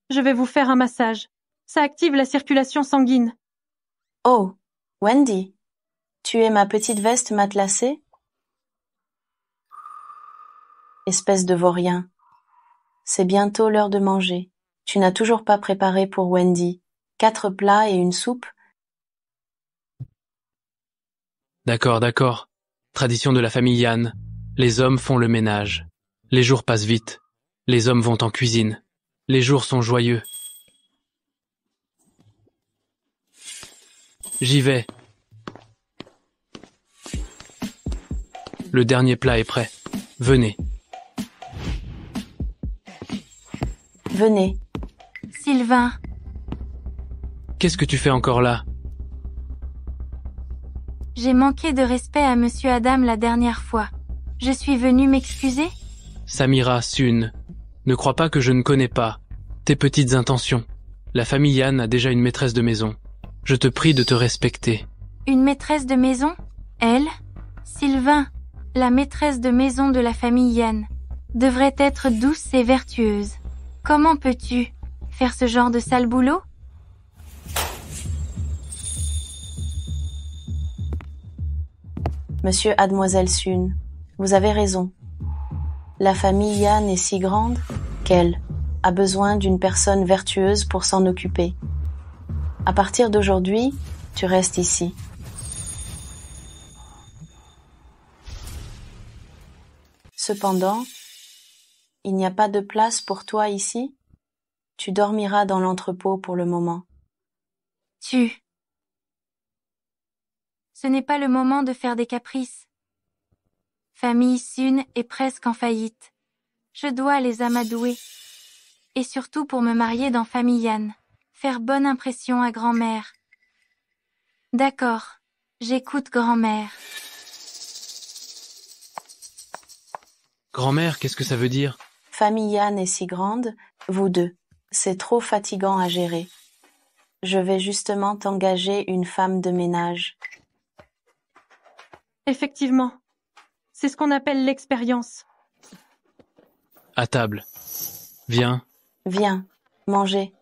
S1: je vais vous faire un massage. Ça active la circulation sanguine.
S4: Oh, Wendy, tu es ma petite veste matelassée? Espèce de vaurien. C'est bientôt l'heure de manger. Tu n'as toujours pas préparé pour Wendy 4 plats et une soupe?
S2: D'accord, d'accord. Tradition de la famille Yann. Les hommes font le ménage. Les jours passent vite. Les hommes vont en cuisine. Les jours sont joyeux. J'y vais. Le dernier plat est prêt. Venez.
S4: Venez.
S20: Sylvain,
S2: Qu'est-ce que tu fais encore là?
S20: j'ai manqué de respect à Monsieur Adam la dernière fois. Je suis venue m'excuser?
S2: Samira, Sun, ne crois pas que je ne connais pas tes petites intentions. La famille Yann a déjà une maîtresse de maison. Je te prie de te respecter.
S20: Une maîtresse de maison? Elle? Sylvain, la maîtresse de maison de la famille Yann, devrait être douce et vertueuse. Comment peux-tu faire ce genre de sale boulot?
S4: Monsieur Mademoiselle Sun, vous avez raison. La famille Yann est si grande qu'elle a besoin d'une personne vertueuse pour s'en occuper. À partir d'aujourd'hui, tu restes ici. Cependant, il n'y a pas de place pour toi ici. Tu dormiras dans l'entrepôt pour le moment.
S20: Ce n'est pas le moment de faire des caprices. Famille Sun est presque en faillite. Je dois les amadouer. Et surtout pour me marier dans famille Yann. Faire bonne impression à grand-mère. D'accord, j'écoute grand-mère.
S2: Grand-mère, qu'est-ce que ça veut dire?
S4: Famille Yann est si grande, vous deux. C'est trop fatigant à gérer. Je vais justement t'engager une femme de ménage.
S1: Effectivement. C'est ce qu'on appelle l'expérience.
S2: À table. Viens.
S4: Viens, manger.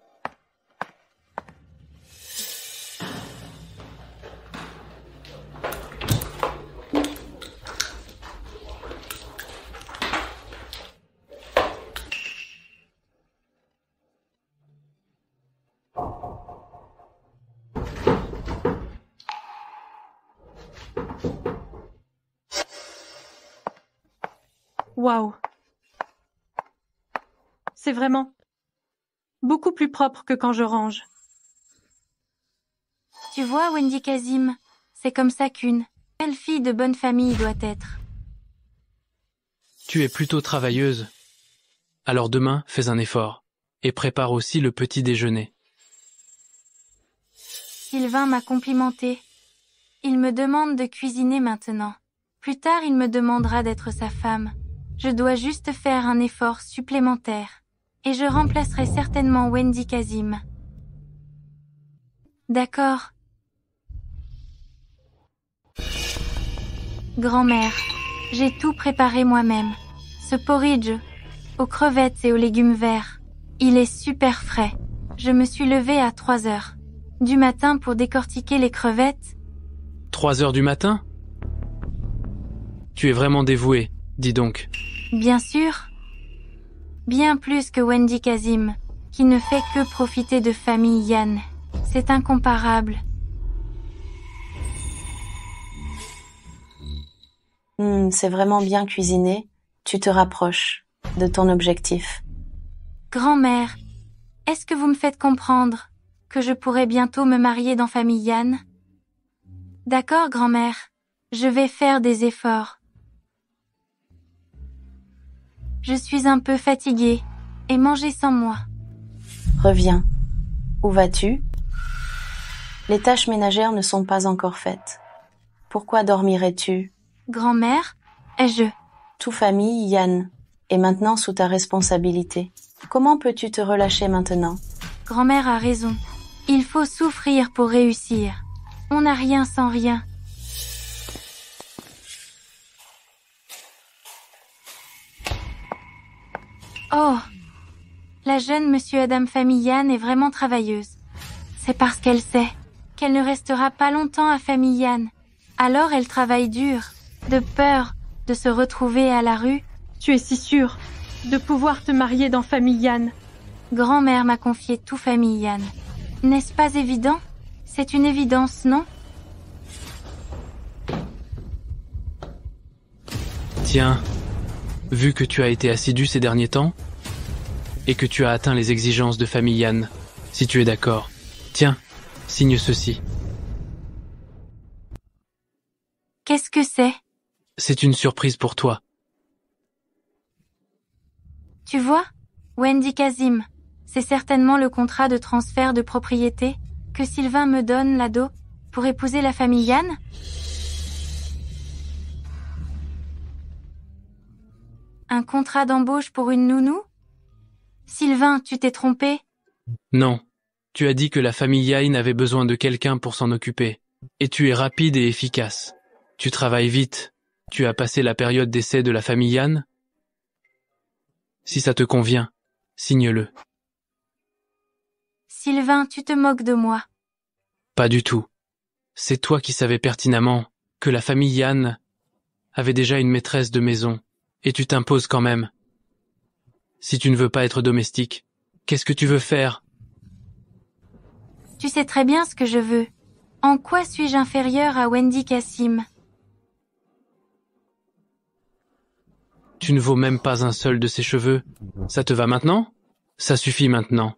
S1: Waouh. C'est vraiment beaucoup plus propre que quand je range.
S20: Tu vois, Wendy Kazim, c'est comme ça qu'une belle fille de bonne famille doit être.
S2: Tu es plutôt travailleuse. Alors demain, fais un effort. Et prépare aussi le petit déjeuner.
S20: Sylvain m'a complimenté. Il me demande de cuisiner maintenant. Plus tard, il me demandera d'être sa femme. Je dois juste faire un effort supplémentaire. Et je remplacerai certainement Wendy Kazim. D'accord. Grand-mère, j'ai tout préparé moi-même. Ce porridge, aux crevettes et aux légumes verts. Il est super frais. Je me suis levée à 3 heures du matin pour décortiquer les crevettes.
S2: 3 heures du matin? Tu es vraiment dévouée, dis donc.
S20: Bien sûr. Bien plus que Wendy Kazim, qui ne fait que profiter de famille Yann. C'est incomparable.
S4: C'est vraiment bien cuisiné. Tu te rapproches de ton objectif.
S20: Grand-mère, est-ce que vous me faites comprendre que je pourrai bientôt me marier dans famille Yann? D'accord, grand-mère. Je vais faire des efforts. Je suis un peu fatiguée, et mangez sans moi.
S4: Reviens. Où vas-tu? Les tâches ménagères ne sont pas encore faites. Pourquoi dormirais-tu?
S20: Grand-mère,
S4: Tout famille, Yann, est maintenant sous ta responsabilité. Comment peux-tu te relâcher maintenant?
S20: Grand-mère a raison. Il faut souffrir pour réussir. On n'a rien sans rien. Oh! La jeune Monsieur Adam Famille Yann est vraiment travailleuse. C'est parce qu'elle sait qu'elle ne restera pas longtemps à famille Yann. Alors elle travaille dur, de peur de se retrouver à la rue.
S1: Tu es si sûre de pouvoir te marier dans famille Yann.
S20: Grand-mère m'a confié tout famille Yann. N'est-ce pas évident? C'est une évidence, non?
S2: Tiens, vu que tu as été assidu ces derniers temps, et que tu as atteint les exigences de famille Yann, si tu es d'accord, tiens, signe ceci.
S20: Qu'est-ce que c'est?
S2: C'est une surprise pour toi.
S20: Tu vois, Wendy Kazim, c'est certainement le contrat de transfert de propriété que Sylvain me donne, l'ado, pour épouser la famille Yann? Un contrat d'embauche pour une nounou? Sylvain, tu t'es trompé?
S2: Non, tu as dit que la famille Yann avait besoin de quelqu'un pour s'en occuper. Et tu es rapide et efficace. Tu travailles vite. Tu as passé la période d'essai de la famille Yann? Si ça te convient, signe-le.
S20: Sylvain, tu te moques de moi.
S2: Pas du tout. C'est toi qui savais pertinemment que la famille Yann avait déjà une maîtresse de maison, et tu t'imposes quand même. Si tu ne veux pas être domestique, qu'est-ce que tu veux faire?
S20: Tu sais très bien ce que je veux. En quoi suis-je inférieure à Wendy Kazim?
S2: Tu ne vaux même pas un seul de ses cheveux. Ça te va maintenant? Ça suffit maintenant.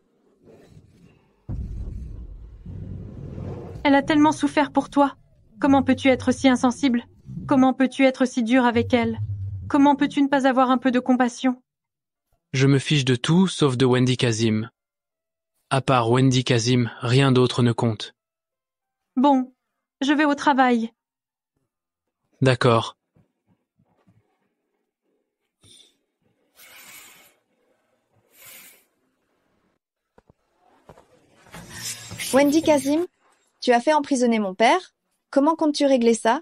S1: Elle a tellement souffert pour toi. Comment peux-tu être si insensible? Comment peux-tu être si dur avec elle? Comment peux-tu ne pas avoir un peu de compassion?
S2: Je me fiche de tout sauf de Wendy Kazim. À part Wendy Kazim, rien d'autre ne compte.
S1: Bon, je vais au travail.
S2: D'accord.
S7: Wendy Kazim, tu as fait emprisonner mon père. Comment comptes-tu régler ça?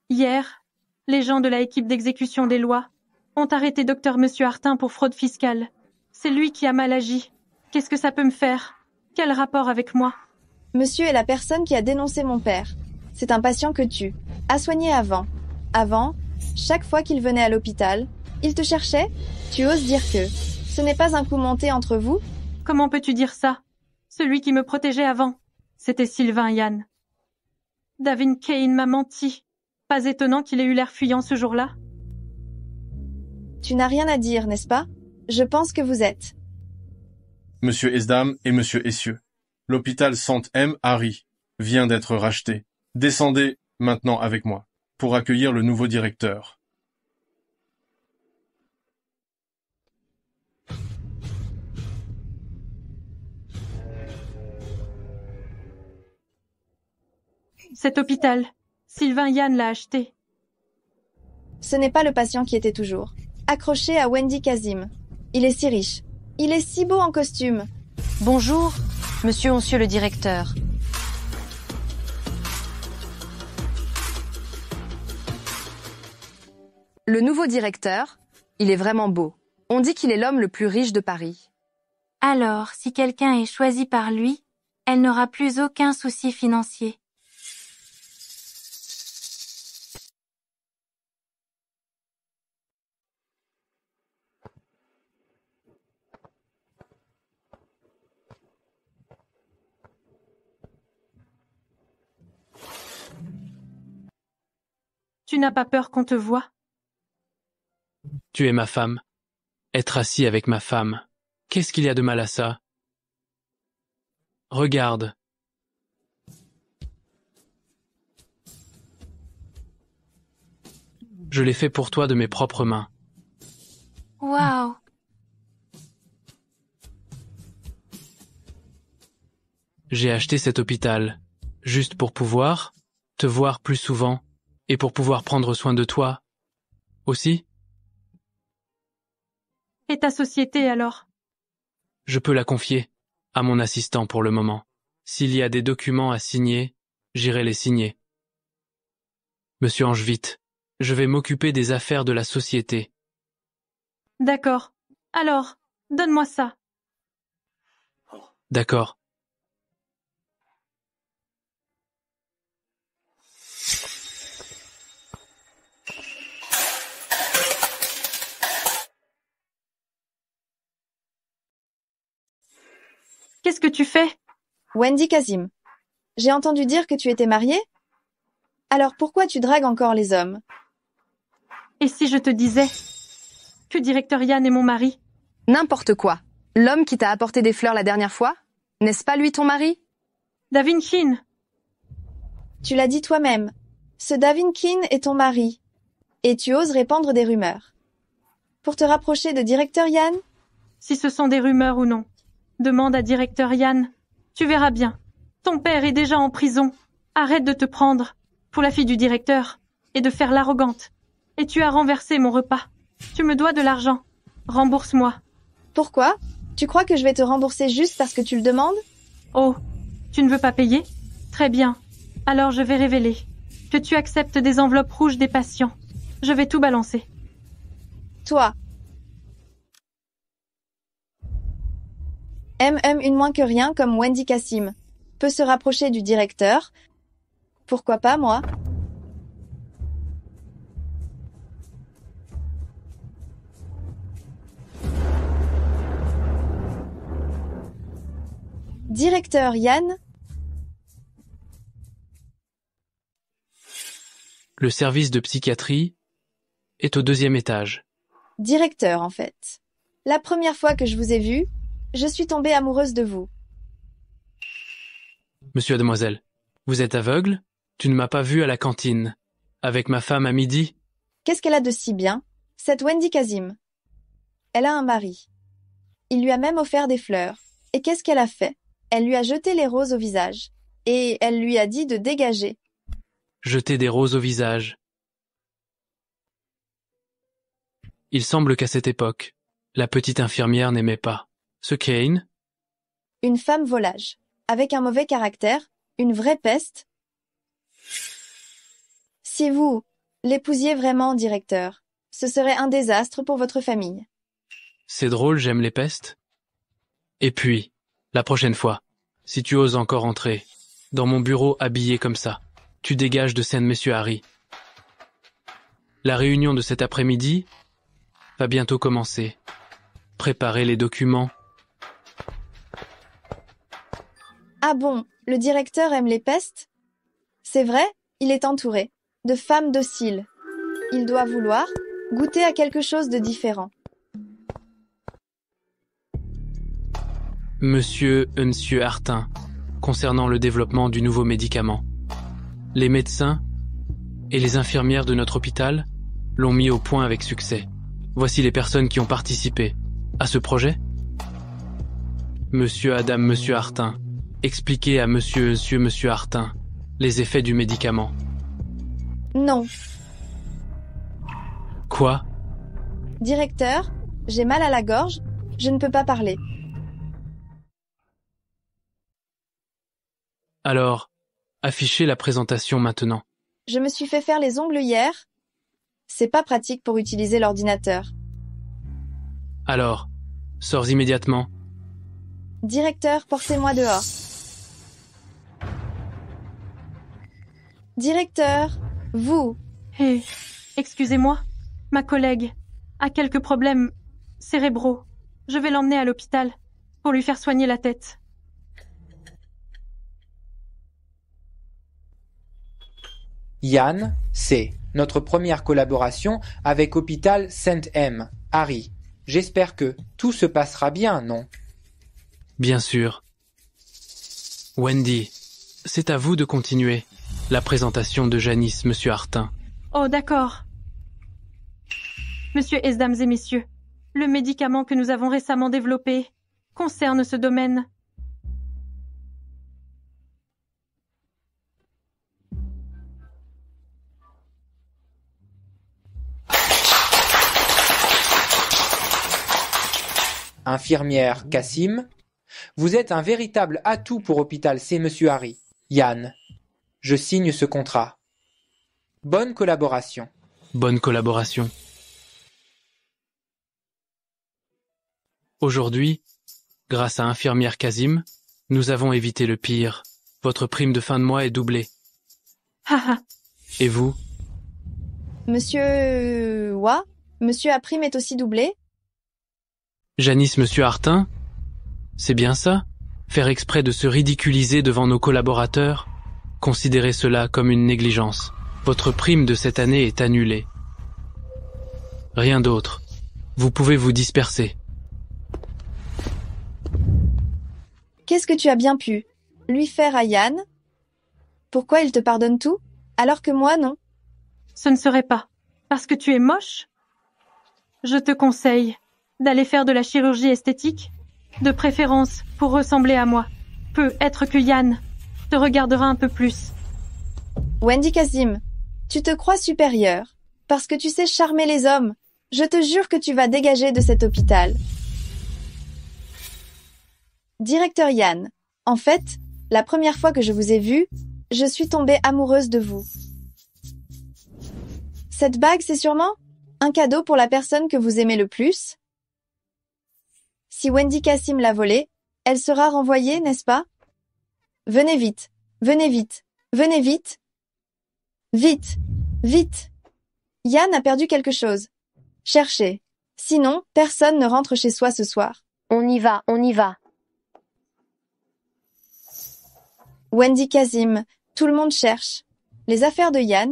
S1: Hier, les gens de la équipe d'exécution des lois ont arrêté Dr Monsieur Artin pour fraude fiscale. C'est lui qui a mal agi. Qu'est-ce que ça peut me faire? Quel rapport avec moi?
S7: Monsieur est la personne qui a dénoncé mon père. C'est un patient que tu as soigné avant. Avant, chaque fois qu'il venait à l'hôpital, il te cherchait? Tu oses dire que ce n'est pas un coup monté entre vous?
S1: Comment peux-tu dire ça? Celui qui me protégeait avant, c'était Sylvain Yann. David Kane m'a menti. Pas étonnant qu'il ait eu l'air fuyant ce jour-là.
S7: Tu n'as rien à dire, n'est-ce pas? Je pense que vous êtes.
S13: Monsieur Esdam et Monsieur Essieux, l'hôpital Sainte M. Harry vient d'être racheté. Descendez maintenant avec moi pour accueillir le nouveau directeur.
S1: Cet hôpital, Sylvain Yann l'a acheté.
S7: Ce n'est pas le patient qui était toujours accroché à Wendy Kazim. Il est si riche. Il est si beau en costume.
S3: Bonjour, monsieur le directeur.
S8: Le nouveau directeur, il est vraiment beau. On dit qu'il est l'homme le plus riche de Paris.
S20: Alors, si quelqu'un est choisi par lui, elle n'aura plus aucun souci financier.
S1: Tu n'as pas peur qu'on te voie?
S2: Tu es ma femme. Être assis avec ma femme. Qu'est-ce qu'il y a de mal à ça? Regarde. Je l'ai fait pour toi de mes propres mains.
S20: Waouh!
S2: J'ai acheté cet hôpital, juste pour pouvoir te voir plus souvent et pour pouvoir prendre soin de toi aussi.
S1: Et ta société alors?
S2: Je peux la confier à mon assistant pour le moment. S'il y a des documents à signer, j'irai les signer. Monsieur Angevite, je vais m'occuper des affaires de la société.
S1: D'accord. Alors, donne-moi ça.
S2: D'accord.
S1: Qu'est-ce que tu fais?
S7: Wendy Kazim, j'ai entendu dire que tu étais mariée? Alors pourquoi tu dragues encore les hommes?
S1: Et si je te disais que directeur Yann est mon mari?
S8: N'importe quoi. L'homme qui t'a apporté des fleurs la dernière fois? N'est-ce pas lui ton mari?
S1: Davinkin.
S7: Tu l'as dit toi-même. Ce Davinkin est ton mari. Et tu oses répandre des rumeurs. Pour te rapprocher de directeur Yann?
S1: Si ce sont des rumeurs ou non, demande à directeur Yann. Tu verras bien. Ton père est déjà en prison. Arrête de te prendre pour la fille du directeur et de faire l'arrogante. Et tu as renversé mon repas. Tu me dois de l'argent. Rembourse-moi.
S7: Pourquoi? Tu crois que je vais te rembourser juste parce que tu le demandes?
S1: Oh, tu ne veux pas payer? Très bien. Alors je vais révéler que tu acceptes des enveloppes rouges des patients. Je vais tout balancer.
S7: Toi. Une moins que rien comme Wendy Kassim peut se rapprocher du directeur. Pourquoi pas moi? Directeur Yann?
S2: Le service de psychiatrie est au 2e étage.
S7: Directeur, en fait. La première fois que je vous ai vu, je suis tombée amoureuse de vous.
S2: Monsieur et mademoiselle, vous êtes aveugle? Tu ne m'as pas vu à la cantine, avec ma femme à midi?
S7: Qu'est-ce qu'elle a de si bien, cette Wendy Kassim? Elle a un mari. Il lui a même offert des fleurs. Et qu'est-ce qu'elle a fait? Elle lui a jeté les roses au visage. Et elle lui a dit de dégager.
S2: Jeter des roses au visage. Il semble qu'à cette époque, la petite infirmière n'aimait pas ce Kane.
S7: Une femme volage, avec un mauvais caractère, une vraie peste. Si vous l'épousiez vraiment, directeur, ce serait un désastre pour votre famille.
S2: C'est drôle, j'aime les pestes. Et puis, la prochaine fois, si tu oses encore entrer dans mon bureau habillé comme ça, tu dégages de scène, monsieur Harry. La réunion de cet après-midi va bientôt commencer. Préparez les documents.
S7: Ah bon, le directeur aime les pestes? C'est vrai, il est entouré de femmes dociles. Il doit vouloir goûter à quelque chose de différent.
S2: Monsieur Hartin, concernant le développement du nouveau médicament. Les médecins et les infirmières de notre hôpital l'ont mis au point avec succès. Voici les personnes qui ont participé à ce projet. Monsieur Hartin, expliquez à monsieur Hartin les effets du médicament.
S7: Non.
S2: Quoi?
S7: Directeur, j'ai mal à la gorge, je ne peux pas parler.
S2: Alors, affichez la présentation maintenant.
S7: Je me suis fait faire les ongles hier. C'est pas pratique pour utiliser l'ordinateur.
S2: Alors, sors immédiatement.
S7: Directeur, portez-moi dehors. Directeur, vous.
S1: Hé, excusez-moi, ma collègue a quelques problèmes cérébraux. Je vais l'emmener à l'hôpital pour lui faire soigner la tête.
S9: Yann, c'est notre première collaboration avec Hôpital Saint-M. Harry, j'espère que tout se passera bien, non?
S2: Bien sûr. Wendy, c'est à vous de continuer la présentation de Janice, monsieur Hartin.
S1: Oh, d'accord. Monsieur, mesdames et messieurs, le médicament que nous avons récemment développé concerne ce domaine.
S9: Infirmière Kassim, vous êtes un véritable atout pour Hôpital C. Monsieur Harry. Yann, je signe ce contrat. Bonne collaboration.
S2: Bonne collaboration. Aujourd'hui, grâce à Infirmière Kassim, nous avons évité le pire. Votre prime de fin de mois est doublée.
S1: Haha.
S2: Et vous?
S7: Monsieur... Wa? Monsieur A' est aussi doublé?
S2: Janice, monsieur Hartin? C'est bien ça? Faire exprès de se ridiculiser devant nos collaborateurs? Considérez cela comme une négligence. Votre prime de cette année est annulée. Rien d'autre. Vous pouvez vous disperser.
S7: Qu'est-ce que tu as bien pu lui faire à Yann? Pourquoi il te pardonne tout, alors que moi non?
S1: Ce ne serait pas parce que tu es moche? Je te conseille d'aller faire de la chirurgie esthétique, de préférence pour ressembler à moi. Peut-être que Yann te regardera un peu plus.
S7: Wendy Kazim, tu te crois supérieure parce que tu sais charmer les hommes. Je te jure que tu vas dégager de cet hôpital. Directeur Yann, en fait, la première fois que je vous ai vu, je suis tombée amoureuse de vous. Cette bague, c'est sûrement un cadeau pour la personne que vous aimez le plus. Si Wendy Kazim l'a volée, elle sera renvoyée, n'est-ce pas? Venez vite, venez vite, venez vite. Vite, vite. Yann a perdu quelque chose. Cherchez. Sinon, personne ne rentre chez soi ce soir.
S10: On y va, on y va.
S7: Wendy Kazim, tout le monde cherche. Les affaires de Yann,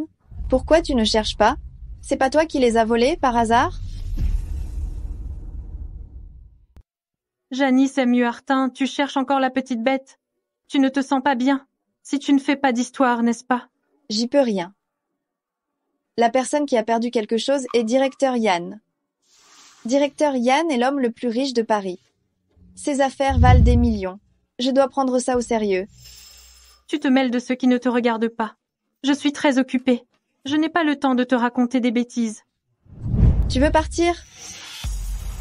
S7: pourquoi tu ne cherches pas? C'est pas toi qui les as volées, par hasard?
S1: Janice Muhartin, tu cherches encore la petite bête. Tu ne te sens pas bien, si tu ne fais pas d'histoire, n'est-ce pas?
S7: J'y peux rien. La personne qui a perdu quelque chose est directeur Yann. Directeur Yann est l'homme le plus riche de Paris. Ses affaires valent des millions. Je dois prendre ça au sérieux.
S1: Tu te mêles de ce qui ne te regarde pas. Je suis très occupée. Je n'ai pas le temps de te raconter des bêtises.
S7: Tu veux partir?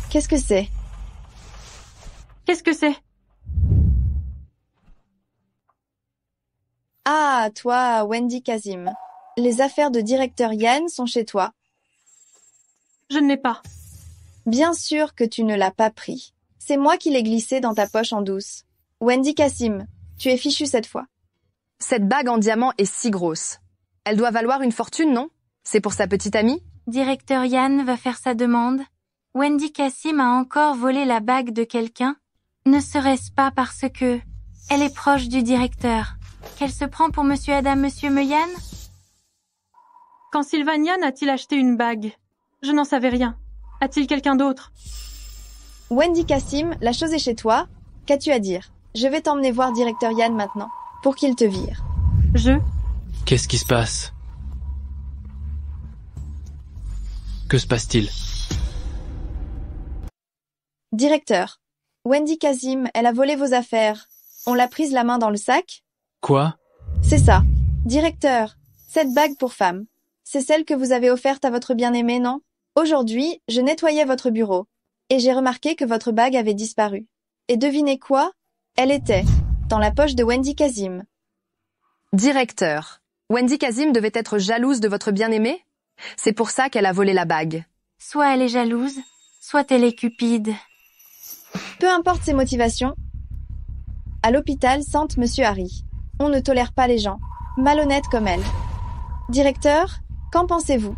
S7: Qu'est-ce que c'est?
S1: Qu'est-ce que c'est?
S7: Ah, toi, Wendy Kazim. Les affaires de directeur Yann sont chez toi.
S1: Je ne l'ai pas.
S7: Bien sûr que tu ne l'as pas pris. C'est moi qui l'ai glissé dans ta poche en douce. Wendy Kazim, tu es fichue cette fois.
S8: Cette bague en diamant est si grosse. Elle doit valoir une fortune, non? C'est pour sa petite amie?
S20: Directeur Yann va faire sa demande. Wendy Kazim a encore volé la bague de quelqu'un? Ne serait-ce pas parce que elle est proche du directeur qu'elle se prend pour Monsieur Adam, Monsieur Meyan?
S1: Quand Sylvain Yann a-t-il acheté une bague? Je n'en savais rien. A-t-il quelqu'un d'autre?
S7: Wendy Kazim, la chose est chez toi. Qu'as-tu à dire? Je vais t'emmener voir directeur Yann maintenant, pour qu'il te vire.
S2: Qu'est-ce qui se passe? Que se passe-t-il?
S7: Directeur. Wendy Kazim, elle a volé vos affaires. On l'a prise la main dans le sac?
S2: Quoi?
S7: C'est ça. Directeur, cette bague pour femme. C'est celle que vous avez offerte à votre bien-aimé, non? Aujourd'hui, je nettoyais votre bureau. Et j'ai remarqué que votre bague avait disparu. Et devinez quoi? Elle était dans la poche de Wendy Kazim.
S8: Directeur, Wendy Kazim devait être jalouse de votre bien-aimé? C'est pour ça qu'elle a volé la bague.
S20: Soit elle est jalouse, soit elle est cupide.
S7: Peu importe ses motivations. À l'hôpital sentent Monsieur Harry. On ne tolère pas les gens, malhonnêtes comme elle. Directeur, qu'en pensez-vous?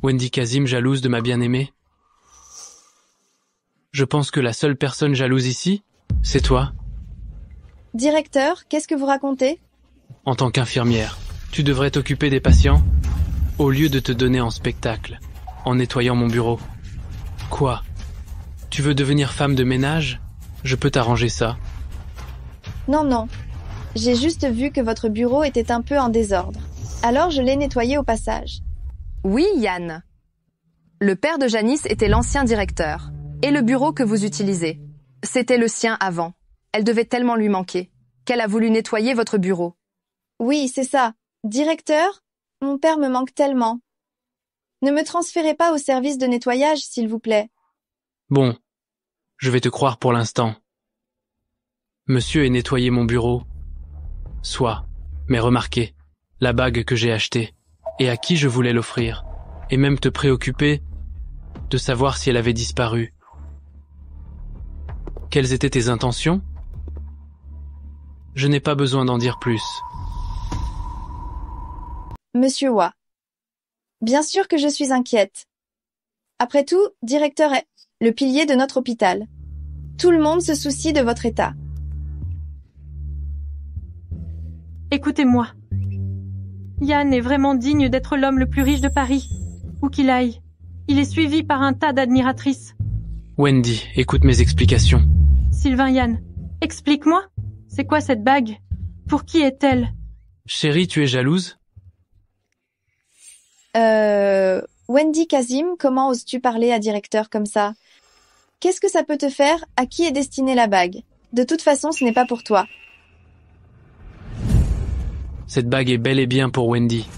S2: Wendy Kazim jalouse de ma bien-aimée? Je pense que la seule personne jalouse ici, c'est toi.
S7: Directeur, qu'est-ce que vous racontez?
S2: En tant qu'infirmière, tu devrais t'occuper des patients au lieu de te donner en spectacle, en nettoyant mon bureau. Quoi? Tu veux devenir femme de ménage? Je peux t'arranger ça.
S7: Non, non. J'ai juste vu que votre bureau était un peu en désordre. Alors je l'ai nettoyé au passage.
S8: Oui, Yann. Le père de Janice était l'ancien directeur. Et le bureau que vous utilisez, c'était le sien avant. Elle devait tellement lui manquer qu'elle a voulu nettoyer votre bureau.
S7: Oui, c'est ça. Directeur, mon père me manque tellement. Ne me transférez pas au service de nettoyage, s'il vous plaît.
S2: Bon, je vais te croire pour l'instant. Monsieur ait nettoyé mon bureau. Soit, mais remarquez, la bague que j'ai achetée, et à qui je voulais l'offrir, et même te préoccuper de savoir si elle avait disparu. Quelles étaient tes intentions? Je n'ai pas besoin d'en dire plus.
S7: Monsieur Wa. Bien sûr que je suis inquiète. Après tout, directeur est le pilier de notre hôpital. Tout le monde se soucie de votre état.
S1: Yann est vraiment digne d'être l'homme le plus riche de Paris. Où qu'il aille, il est suivi par un tas d'admiratrices.
S2: Wendy, écoute mes explications.
S1: Sylvain, Yann, explique-moi. C'est quoi cette bague? Pour qui est-elle?
S2: Chérie, tu es jalouse?
S7: Wendy Kazim, comment oses-tu parler à directeur comme ça? Qu'est-ce que ça peut te faire? À qui est destinée la bague? De toute façon, ce n'est pas pour toi.
S2: Cette bague est bel et bien pour Wendy.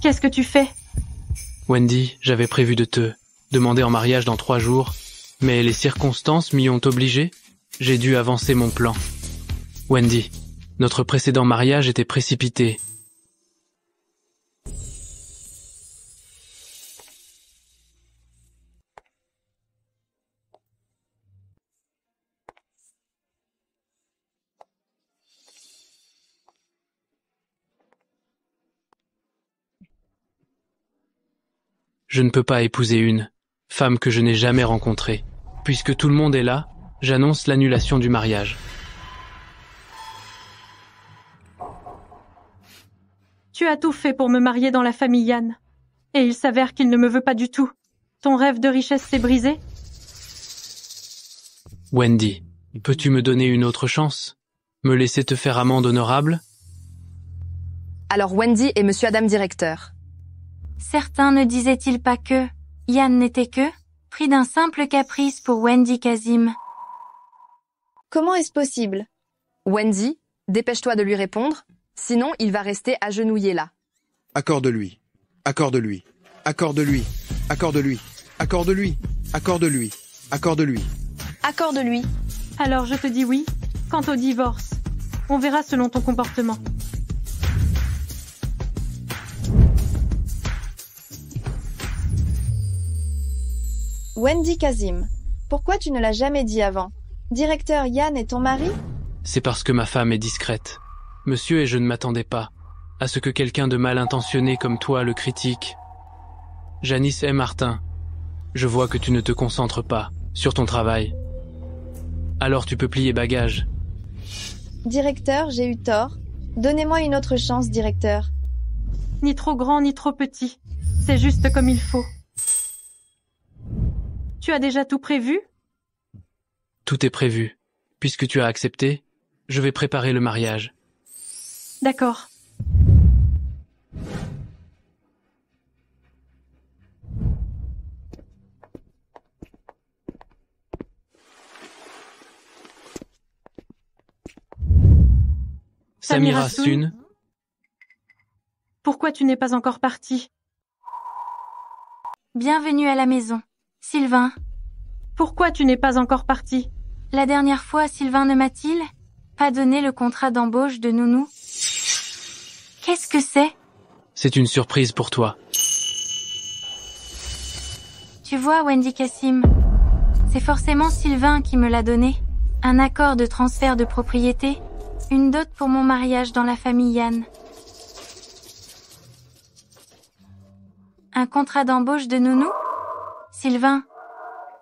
S1: Qu'est-ce que tu fais?
S2: Wendy, j'avais prévu de te demander en mariage dans 3 jours, mais les circonstances m'y ont obligé. J'ai dû avancer mon plan. Wendy, notre précédent mariage était précipité. Je ne peux pas épouser une femme que je n'ai jamais rencontrée. Puisque tout le monde est là, j'annonce l'annulation du mariage.
S1: Tu as tout fait pour me marier dans la famille Yann. Et il s'avère qu'il ne me veut pas du tout. Ton rêve de richesse s'est brisé?
S2: Wendy, peux-tu me donner une autre chance? Me laisser te faire amende honorable?
S8: Alors Wendy et Monsieur Adam directeur.
S20: Certains ne disaient-ils pas que Yann n'était que pris d'un simple caprice pour Wendy Kazim?
S7: Comment est-ce possible?
S8: Wendy, dépêche-toi de lui répondre, sinon il va rester agenouillé là.
S10: Accorde-lui, accorde-lui, accorde-lui, accorde-lui, accorde-lui, accorde-lui, accorde-lui.
S7: Accorde-lui.
S1: Alors je te dis oui. Quant au divorce, on verra selon ton comportement.
S7: Wendy Kazim, pourquoi tu ne l'as jamais dit avant? Directeur Yann est ton mari?
S2: C'est parce que ma femme est discrète. Monsieur et je ne m'attendais pas à ce que quelqu'un de mal intentionné comme toi le critique. Janice et Martin, je vois que tu ne te concentres pas sur ton travail. Alors tu peux plier bagages.
S7: Directeur, j'ai eu tort. Donnez-moi une autre chance, directeur.
S1: Ni trop grand, ni trop petit. C'est juste comme il faut. Tu as déjà tout prévu?
S2: Tout est prévu. Puisque tu as accepté, je vais préparer le mariage.
S1: D'accord.
S2: Samira Sun.
S1: Pourquoi tu n'es pas encore partie?
S20: Bienvenue à la maison. Sylvain.
S1: Pourquoi tu n'es pas encore parti?
S20: La dernière fois, Sylvain ne m'a-t-il pas donné le contrat d'embauche de Nounou? Qu'est-ce que c'est?
S2: C'est une surprise pour toi.
S20: Tu vois, Wendy Kazim, c'est forcément Sylvain qui me l'a donné. Un accord de transfert de propriété, une dot pour mon mariage dans la famille Yann. Un contrat d'embauche de Nounou? Sylvain,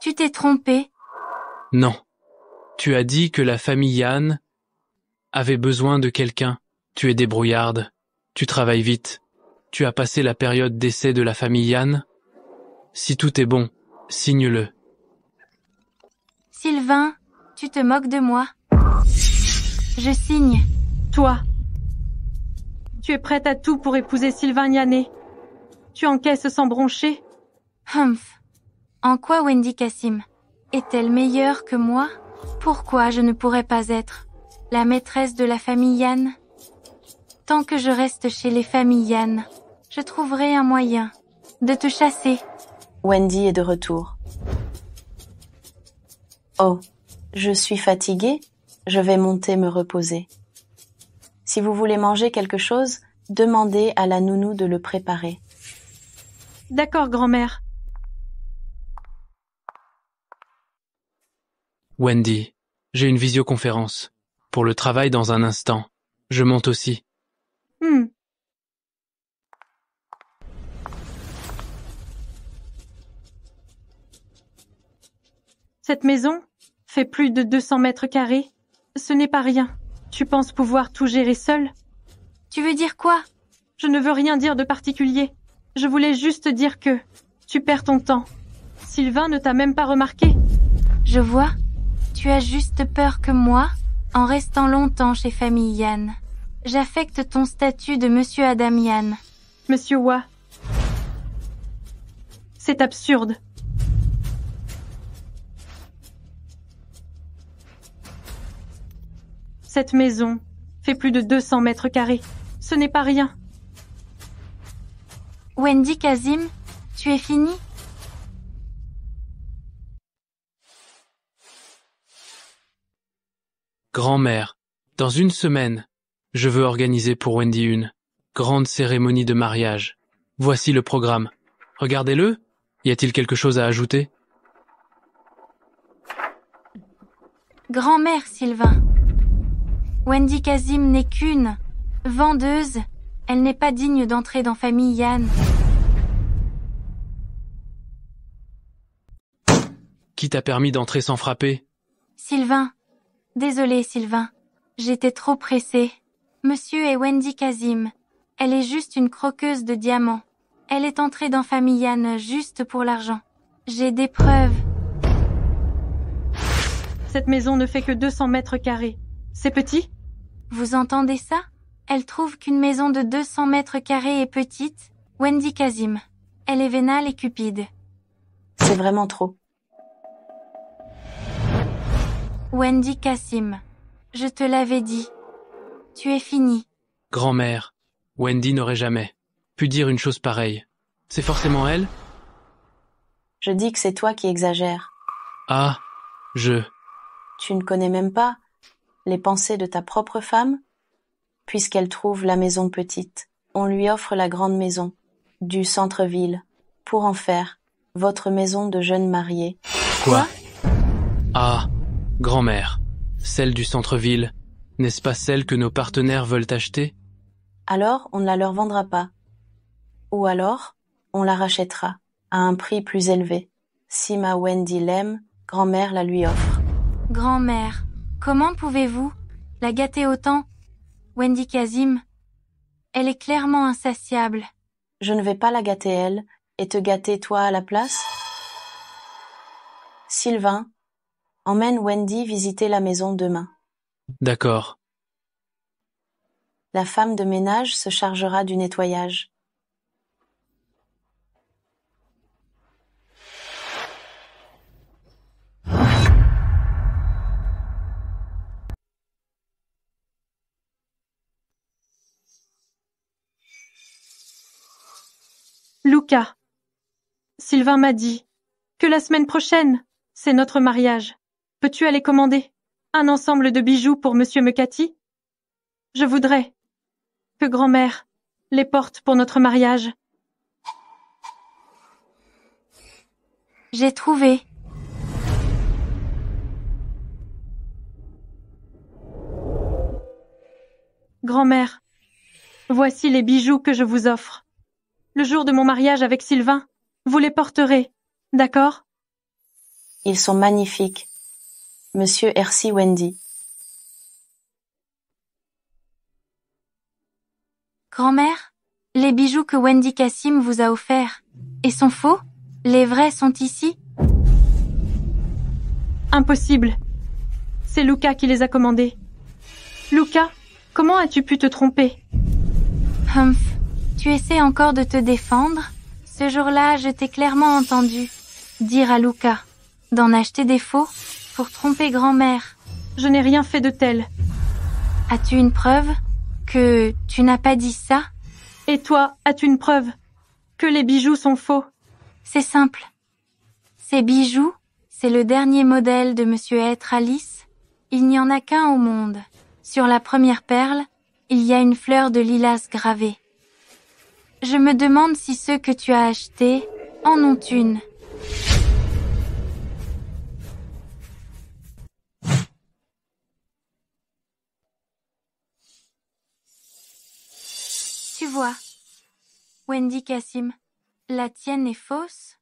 S20: tu t'es trompé.
S2: Non. Tu as dit que la famille Yann avait besoin de quelqu'un. Tu es débrouillarde. Tu travailles vite. Tu as passé la période d'essai de la famille Yann. Si tout est bon, signe-le.
S20: Sylvain, tu te moques de moi. Je signe.
S1: Toi, tu es prête à tout pour épouser Sylvain Yanné. Tu encaisses sans broncher.
S20: Humph. En quoi Wendy Kazim est-elle meilleure que moi? Pourquoi je ne pourrais pas être la maîtresse de la famille Yann? Tant que je reste chez les familles Yann, je trouverai un moyen de te chasser.
S4: Wendy est de retour. Oh, je suis fatiguée, je vais monter me reposer. Si vous voulez manger quelque chose, demandez à la nounou de le préparer.
S1: D'accord, grand-mère.
S2: Wendy, j'ai une visioconférence. Pour le travail dans un instant. Je monte aussi.
S1: Cette maison fait plus de 200 mètres carrés. Ce n'est pas rien. Tu penses pouvoir tout gérer seul?
S20: Tu veux dire quoi?
S1: Je ne veux rien dire de particulier. Je voulais juste dire que tu perds ton temps. Sylvain ne t'a même pas remarqué.
S20: Je vois. Tu as juste peur que moi, en restant longtemps chez famille Yann. J'affecte ton statut de Monsieur Adam Yann.
S1: Monsieur Wa. C'est absurde. Cette maison fait plus de 200 mètres carrés. Ce n'est pas rien.
S20: Wendy Kazim, tu es fini?
S2: Grand-mère, dans une semaine, je veux organiser pour Wendy une grande cérémonie de mariage. Voici le programme. Regardez-le. Y a-t-il quelque chose à ajouter?
S20: Grand-mère Sylvain. Wendy Kazim n'est qu'une vendeuse. Elle n'est pas digne d'entrer dans famille Yann.
S2: Qui t'a permis d'entrer sans frapper?
S20: Sylvain. Désolé Sylvain. J'étais trop pressée. Monsieur est Wendy Kazim. Elle est juste une croqueuse de diamants. Elle est entrée dans famille Yann juste pour l'argent. J'ai des preuves.
S1: Cette maison ne fait que 200 mètres carrés. C'est petit?
S20: Vous entendez ça? Elle trouve qu'une maison de 200 mètres carrés est petite. Wendy Kazim. Elle est vénale et cupide.
S4: C'est vraiment trop.
S20: Wendy Kazim. Je te l'avais dit. Tu es fini.
S2: Grand-mère, Wendy n'aurait jamais pu dire une chose pareille. C'est forcément elle?
S4: Je dis que c'est toi qui exagères.
S2: Ah,
S4: Tu ne connais même pas les pensées de ta propre femme? Puisqu'elle trouve la maison petite, on lui offre la grande maison du centre-ville pour en faire votre maison de jeune mariée.
S2: Quoi? Ah, grand-mère, celle du centre-ville, n'est-ce pas celle que nos partenaires veulent acheter?
S4: Alors on ne la leur vendra pas. Ou alors, on la rachètera à un prix plus élevé. Si ma Wendy l'aime, grand-mère la lui offre.
S20: Grand-mère, comment pouvez-vous la gâter autant? Wendy Kazim, elle est clairement insatiable.
S4: Je ne vais pas la gâter elle, et te gâter toi à la place? Sylvain, emmène Wendy visiter la maison demain.
S2: D'accord.
S4: La femme de ménage se chargera du nettoyage.
S1: Luca. Sylvain m'a dit que la semaine prochaine, c'est notre mariage. Peux-tu aller commander un ensemble de bijoux pour Monsieur Mekati? Je voudrais que grand-mère les porte pour notre mariage.
S20: J'ai trouvé.
S1: Grand-mère, voici les bijoux que je vous offre. Le jour de mon mariage avec Sylvain, vous les porterez, d'accord?
S4: Ils sont magnifiques. Monsieur Hercy Wendy.
S20: Grand-mère, les bijoux que Wendy Kazim vous a offerts, et sont faux? Les vrais sont ici?
S1: Impossible. C'est Luca qui les a commandés. Luca, comment as-tu pu te tromper?
S20: Humph, tu essaies encore de te défendre? Ce jour-là, je t'ai clairement entendu dire à Luca d'en acheter des faux pour tromper grand-mère.
S1: Je n'ai rien fait de tel.
S20: As-tu une preuve que tu n'as pas dit ça?
S1: Et toi, as-tu une preuve que les bijoux sont faux?
S20: C'est simple. Ces bijoux, c'est le dernier modèle de Monsieur Être Alice. Il n'y en a qu'un au monde. Sur la première perle, il y a une fleur de lilas gravée. Je me demande si ceux que tu as achetés en ont une. Tu vois, Wendy Kazim, la tienne est fausse.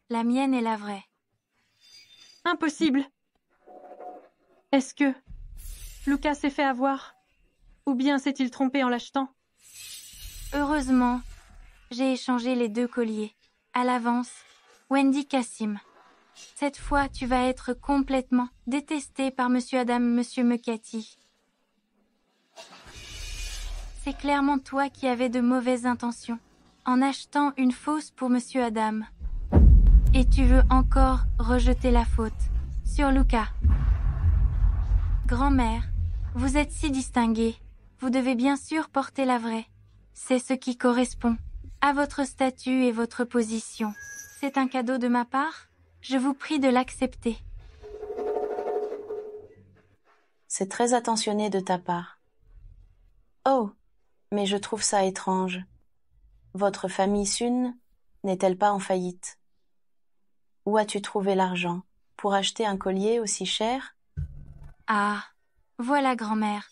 S20: La mienne est la vraie.
S1: Impossible. Est-ce que Lucas s'est fait avoir? Ou bien s'est-il trompé en l'achetant?
S20: Heureusement, j'ai échangé les 2 colliers. À l'avance, Wendy Cassim. Cette fois, tu vas être complètement détesté par Monsieur Adam, Monsieur McCarthy. C'est clairement toi qui avais de mauvaises intentions, en achetant une fausse pour Monsieur Adam. Et tu veux encore rejeter la faute sur Lucas. Grand-mère, vous êtes si distinguée. Vous devez bien sûr porter la vraie. C'est ce qui correspond à votre statut et votre position. C'est un cadeau de ma part. Je vous prie de l'accepter.
S4: C'est très attentionné de ta part. Oh, mais je trouve ça étrange. Votre famille Sun n'est-elle pas en faillite? Où as-tu trouvé l'argent pour acheter un collier aussi cher?
S20: Ah, voilà grand-mère.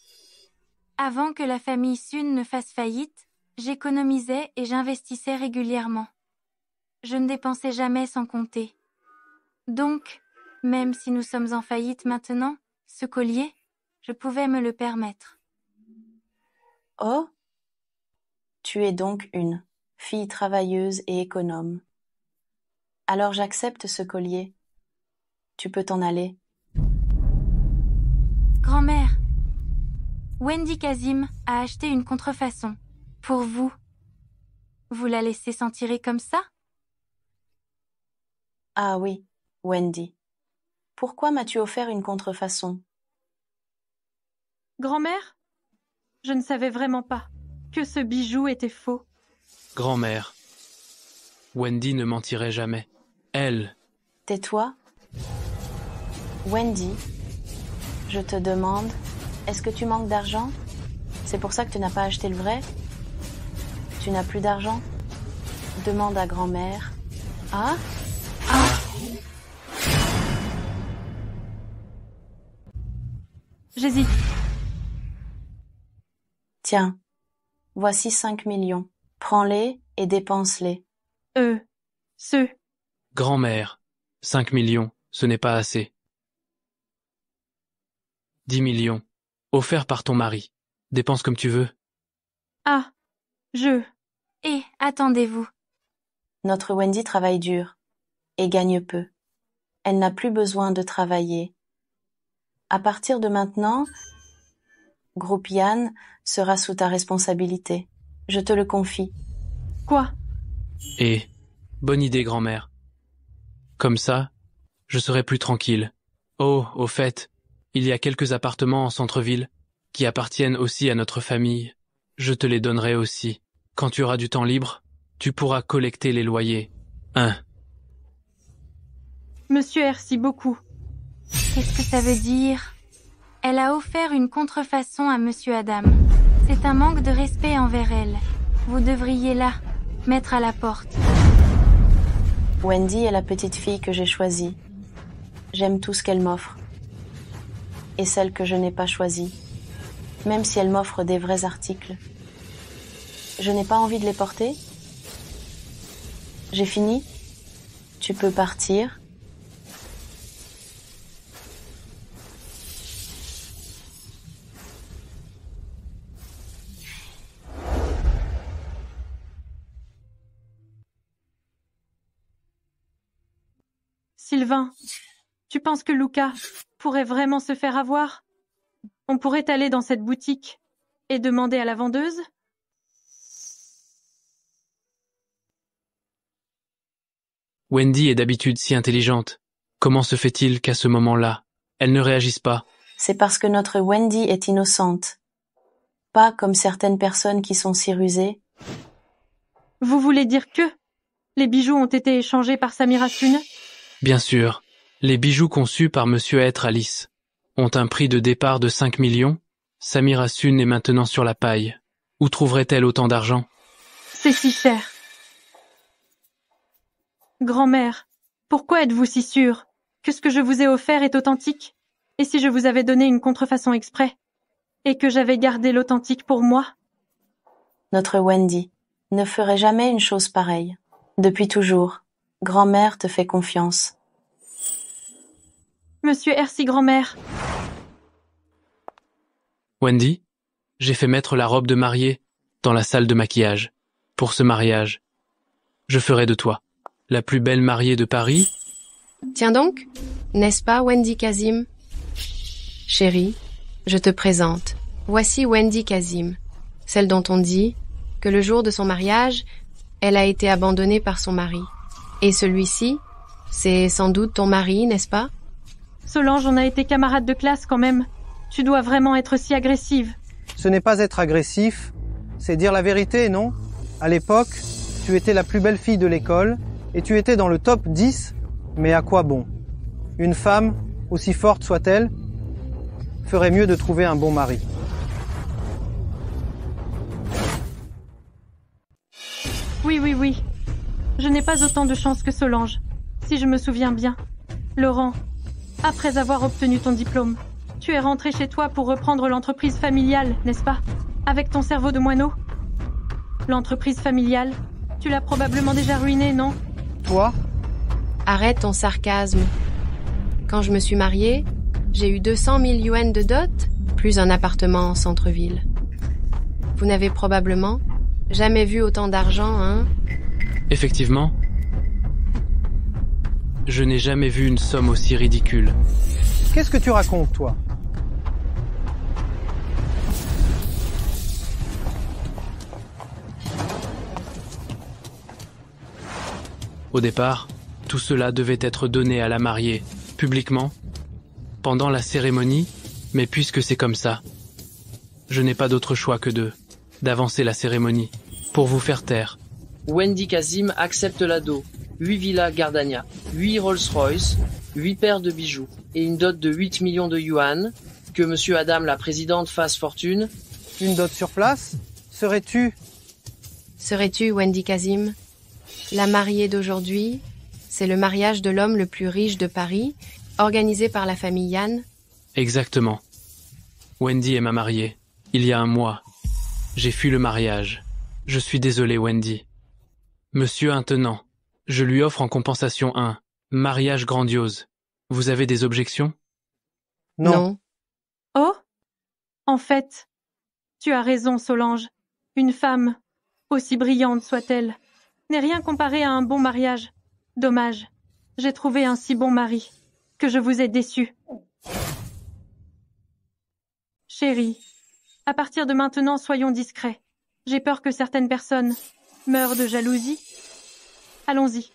S20: Avant que la famille Sun ne fasse faillite, j'économisais et j'investissais régulièrement. Je ne dépensais jamais sans compter. Donc, même si nous sommes en faillite maintenant, ce collier, je pouvais me le permettre.
S4: Oh, tu es donc une fille travailleuse et économe. Alors j'accepte ce collier. Tu peux t'en aller.
S20: Grand-mère, Wendy Cassim a acheté une contrefaçon. Pour vous. Vous la laissez s'en tirer comme ça?
S4: Ah oui, Wendy. Pourquoi m'as-tu offert une contrefaçon?
S1: Grand-mère? Je ne savais vraiment pas que ce bijou était faux.
S2: Grand-mère, Wendy ne mentirait jamais. Elle.
S4: Tais-toi. Wendy, je te demande, est-ce que tu manques d'argent? C'est pour ça que tu n'as pas acheté le vrai? Tu n'as plus d'argent? Demande à grand-mère. Ah?
S1: J'hésite.
S4: Tiens, voici 5 millions. Prends-les et dépense-les.
S2: Grand-mère, 5 millions, ce n'est pas assez. 10 millions, offerts par ton mari. Dépense comme tu veux.
S1: Ah,
S20: Et attendez-vous.
S4: Notre Wendy travaille dur et gagne peu. Elle n'a plus besoin de travailler. À partir de maintenant, Groupe Yann sera sous ta responsabilité. Je te le confie.
S1: Quoi?
S2: Et, bonne idée, grand-mère. Comme ça, je serai plus tranquille. Oh, au fait, il y a quelques appartements en centre-ville qui appartiennent aussi à notre famille. Je te les donnerai aussi. Quand tu auras du temps libre, tu pourras collecter les loyers.
S1: Monsieur merci beaucoup.
S20: Qu'est-ce que ça veut dire? Elle a offert une contrefaçon à Monsieur Adam. C'est un manque de respect envers elle. Vous devriez la mettre à la porte.
S4: Wendy est la petite fille que j'ai choisie. J'aime tout ce qu'elle m'offre. Et celle que je n'ai pas choisie. Même si elle m'offre des vrais articles. Je n'ai pas envie de les porter. J'ai fini. Tu peux partir.
S1: Sylvain, tu penses que Lucas pourrait vraiment se faire avoir? On pourrait aller dans cette boutique et demander à la vendeuse?
S2: Wendy est d'habitude si intelligente. Comment se fait-il qu'à ce moment-là, elle ne réagisse pas?
S4: C'est parce que notre Wendy est innocente. Pas comme certaines personnes qui sont si rusées.
S1: Vous voulez dire que les bijoux ont été échangés par Samira Sun?
S2: Bien sûr, les bijoux conçus par Monsieur Être Alice ont un prix de départ de 5 millions. Samira Sun est maintenant sur la paille. Où trouverait-elle autant d'argent?
S1: C'est si cher. Grand-mère, pourquoi êtes-vous si sûre que ce que je vous ai offert est authentique? Et si je vous avais donné une contrefaçon exprès? Et que j'avais gardé l'authentique pour moi?
S4: Notre Wendy ne ferait jamais une chose pareille. Depuis toujours, grand-mère te fait confiance.
S1: Monsieur Hercy, grand-mère,
S2: Wendy, j'ai fait mettre la robe de mariée dans la salle de maquillage. Pour ce mariage, je ferai de toi la plus belle mariée de Paris.
S12: Tiens donc, n'est-ce pas Wendy Kazim? Chérie, je te présente. Voici Wendy Kazim, celle dont on dit que le jour de son mariage, elle a été abandonnée par son mari. Et celui-ci, c'est sans doute ton mari, n'est-ce pas?
S1: Solange, on a été camarades de classe quand même. Tu dois vraiment être si agressive.
S18: Ce n'est pas être agressif, c'est dire la vérité, non? À l'époque, tu étais la plus belle fille de l'école et tu étais dans le top 10, mais à quoi bon? Une femme, aussi forte soit-elle, ferait mieux de trouver un bon mari.
S1: Oui. Je n'ai pas autant de chance que Solange, si je me souviens bien. Laurent, après avoir obtenu ton diplôme, tu es rentré chez toi pour reprendre l'entreprise familiale, n'est-ce pas? Avec ton cerveau de moineau? L'entreprise familiale, tu l'as probablement déjà ruinée, non?
S18: Toi?
S12: Arrête ton sarcasme. Quand je me suis mariée, j'ai eu 200 000 yuan de dot, plus un appartement en centre-ville. Vous n'avez probablement jamais vu autant d'argent, hein?
S2: Effectivement, je n'ai jamais vu une somme aussi ridicule.
S18: Qu'est-ce que tu racontes, toi?
S2: Au départ, tout cela devait être donné à la mariée, publiquement, pendant la cérémonie, mais puisque c'est comme ça, je n'ai pas d'autre choix que d'avancer la cérémonie, pour vous faire taire.
S16: Wendy Kazim accepte l'ado. 8 villas Gardania, 8 Rolls-Royce, 8 paires de bijoux, et une dot de 8 millions de yuan. Que Monsieur Adam, la présidente, fasse fortune.
S18: Une dot sur place? Serais-tu,
S12: Wendy Kazim? La mariée d'aujourd'hui, c'est le mariage de l'homme le plus riche de Paris, organisé par la famille Yann?
S2: Exactement. Wendy est ma mariée. Il y a un mois, j'ai fui le mariage. Je suis désolé, Wendy. Monsieur Intenant, je lui offre en compensation un mariage grandiose. Vous avez des objections?
S12: Non.
S1: Oh? En fait, tu as raison, Solange. Une femme, aussi brillante soit-elle, n'est rien comparé à un bon mariage. Dommage. J'ai trouvé un si bon mari que je vous ai déçu. Chérie, à partir de maintenant, soyons discrets. J'ai peur que certaines personnes meurent de jalousie. Allons-y.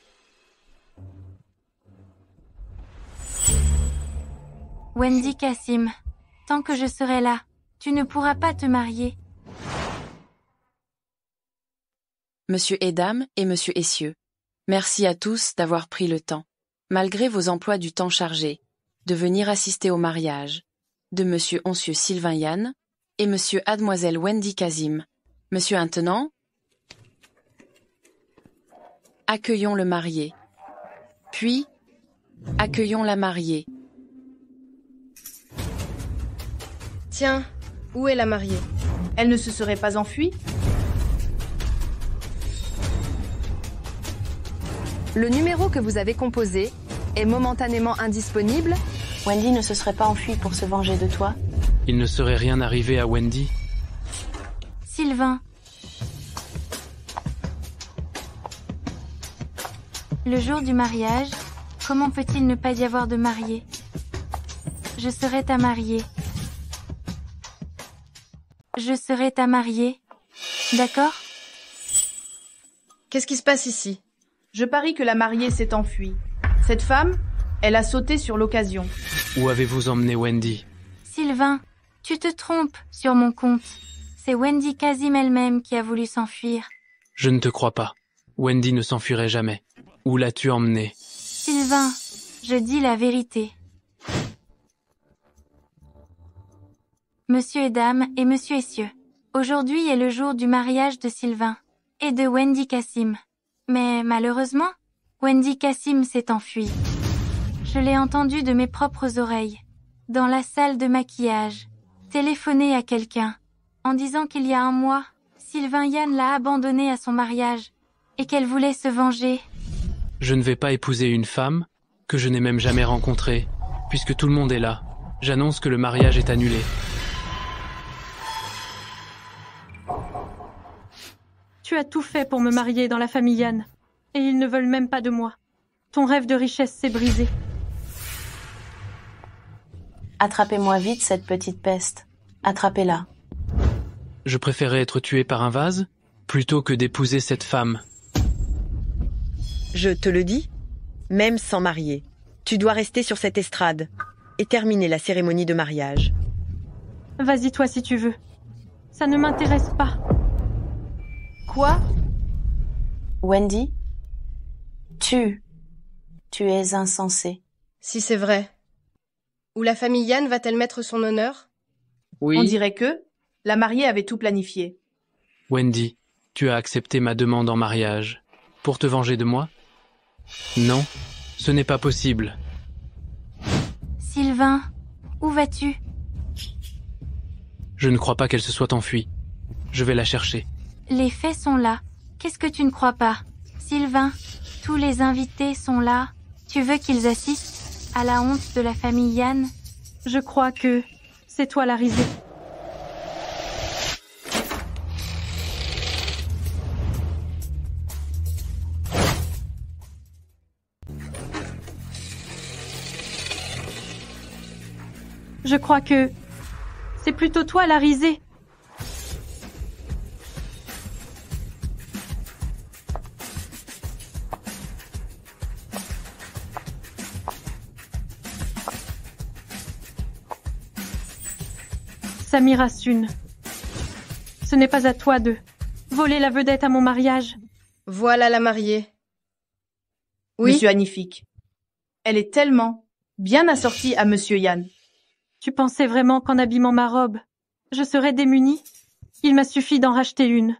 S20: Wendy Kazim, tant que je serai là, tu ne pourras pas te marier.
S4: Monsieur Edam et Monsieur Essieux, merci à tous d'avoir pris le temps, malgré vos emplois du temps chargés, de venir assister au mariage de Monsieur Monsieur Sylvain Yann et Monsieur Mademoiselle Wendy Kazim. Monsieur Intenant, accueillons le marié. Puis, accueillons la mariée.
S14: Tiens, où est la mariée? Elle ne se serait pas enfuie?
S8: Le numéro que vous avez composé est momentanément indisponible.
S4: Wendy ne se serait pas enfuie pour se venger de toi?
S2: Il ne serait rien arrivé à Wendy.
S20: Sylvain. Le jour du mariage, comment peut-il ne pas y avoir de mariée? Je serai ta mariée. Je serai ta mariée. D'accord?
S14: Qu'est-ce qui se passe ici? Je parie que la mariée s'est enfuie. Cette femme, elle a sauté sur l'occasion.
S2: Où avez-vous emmené Wendy?
S20: Sylvain, tu te trompes sur mon compte. C'est Wendy Kazim elle-même qui a voulu s'enfuir.
S2: Je ne te crois pas. Wendy ne s'enfuirait jamais. Où l'as-tu emmenée?
S20: Sylvain, je dis la vérité. Monsieur et Dame et Monsieur Essieux, aujourd'hui est le jour du mariage de Sylvain et de Wendy Kazim. Mais malheureusement, Wendy Kazim s'est enfuie. Je l'ai entendu de mes propres oreilles, dans la salle de maquillage, téléphoner à quelqu'un, en disant qu'il y a un mois, Sylvain Yann l'a abandonnée à son mariage, et qu'elle voulait se venger.
S2: Je ne vais pas épouser une femme que je n'ai même jamais rencontrée, puisque tout le monde est là. J'annonce que le mariage est annulé.
S1: Tu as tout fait pour me marier dans la famille Yann, et ils ne veulent même pas de moi. Ton rêve de richesse s'est brisé.
S4: Attrapez-moi vite cette petite peste. Attrapez-la.
S2: Je préférais être tué par un vase plutôt que d'épouser cette femme.
S3: Je te le dis, même sans marier, tu dois rester sur cette estrade et terminer la cérémonie de mariage.
S1: Vas-y toi si tu veux. Ça ne m'intéresse pas.
S14: Quoi?
S4: Wendy? Tu es insensée.
S15: Si c'est vrai. Où la famille Yann va-t-elle mettre son honneur?
S16: Oui.
S14: On dirait que la mariée avait tout planifié.
S2: Wendy, tu as accepté ma demande en mariage. Pour te venger de moi? Non, ce n'est pas possible.
S20: Sylvain, où vas-tu?
S2: Je ne crois pas qu'elle se soit enfuie. Je vais la chercher.
S20: Les faits sont là. Qu'est-ce que tu ne crois pas? Sylvain, tous les invités sont là. Tu veux qu'ils assistent à la honte de la famille Yann?
S1: Je crois que c'est toi la risée. Je crois que c'est plutôt toi la risée. Samira Sun, ce n'est pas à toi de voler la vedette à mon mariage.
S15: Voilà la mariée. Oui.
S14: Monsieur Hanifik, elle est tellement bien assortie à Monsieur Yann.
S1: Tu pensais vraiment qu'en abîmant ma robe, je serais démunie? Il m'a suffi d'en racheter une.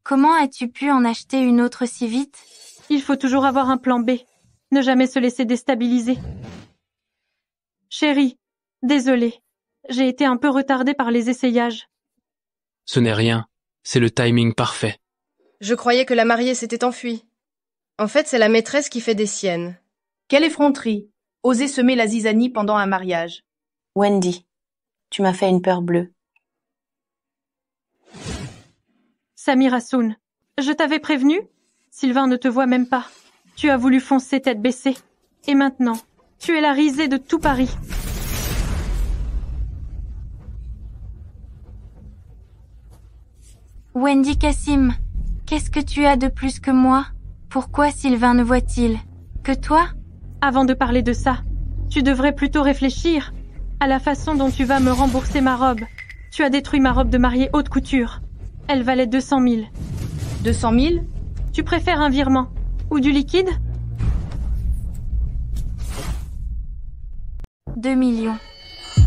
S20: Comment as-tu pu en acheter une autre si vite?
S1: Il faut toujours avoir un plan B, ne jamais se laisser déstabiliser. Chérie, désolée, j'ai été un peu retardée par les essayages.
S2: Ce n'est rien, c'est le timing parfait.
S15: Je croyais que la mariée s'était enfuie. En fait, c'est la maîtresse qui fait des siennes.
S14: Quelle effronterie! Oser semer la zizanie pendant un mariage.
S4: Wendy, tu m'as fait une peur bleue.
S1: Samira Sun, je t'avais prévenu? Sylvain ne te voit même pas. Tu as voulu foncer tête baissée. Et maintenant, tu es la risée de tout Paris.
S20: Wendy Kassim, qu'est-ce que tu as de plus que moi? Pourquoi Sylvain ne voit-il que toi?
S1: Avant de parler de ça, tu devrais plutôt réfléchir à la façon dont tu vas me rembourser ma robe. Tu as détruit ma robe de mariée haute couture. Elle valait 200 000.
S14: 200 000?
S1: Tu préfères un virement ou du liquide?
S20: 2 millions.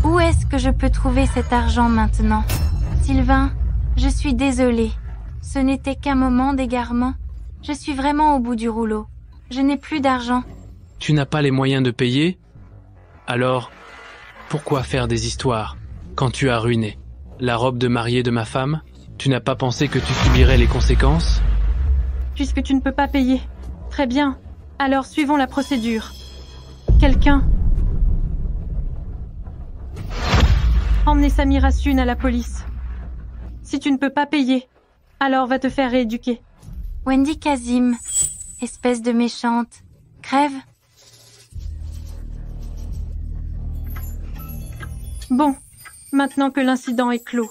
S20: Où est-ce que je peux trouver cet argent maintenant? Sylvain, je suis désolée. Ce n'était qu'un moment d'égarement. Je suis vraiment au bout du rouleau. Je n'ai plus d'argent.
S2: Tu n'as pas les moyens de payer? Alors, pourquoi faire des histoires quand tu as ruiné la robe de mariée de ma femme? Tu n'as pas pensé que tu subirais les conséquences?
S1: Puisque tu ne peux pas payer. Très bien. Alors suivons la procédure. Quelqu'un... Emmenez Samira Sun à la police. Si tu ne peux pas payer, alors va te faire rééduquer.
S20: Wendy Kassim, espèce de méchante. Crève.
S1: Bon, maintenant que l'incident est clos,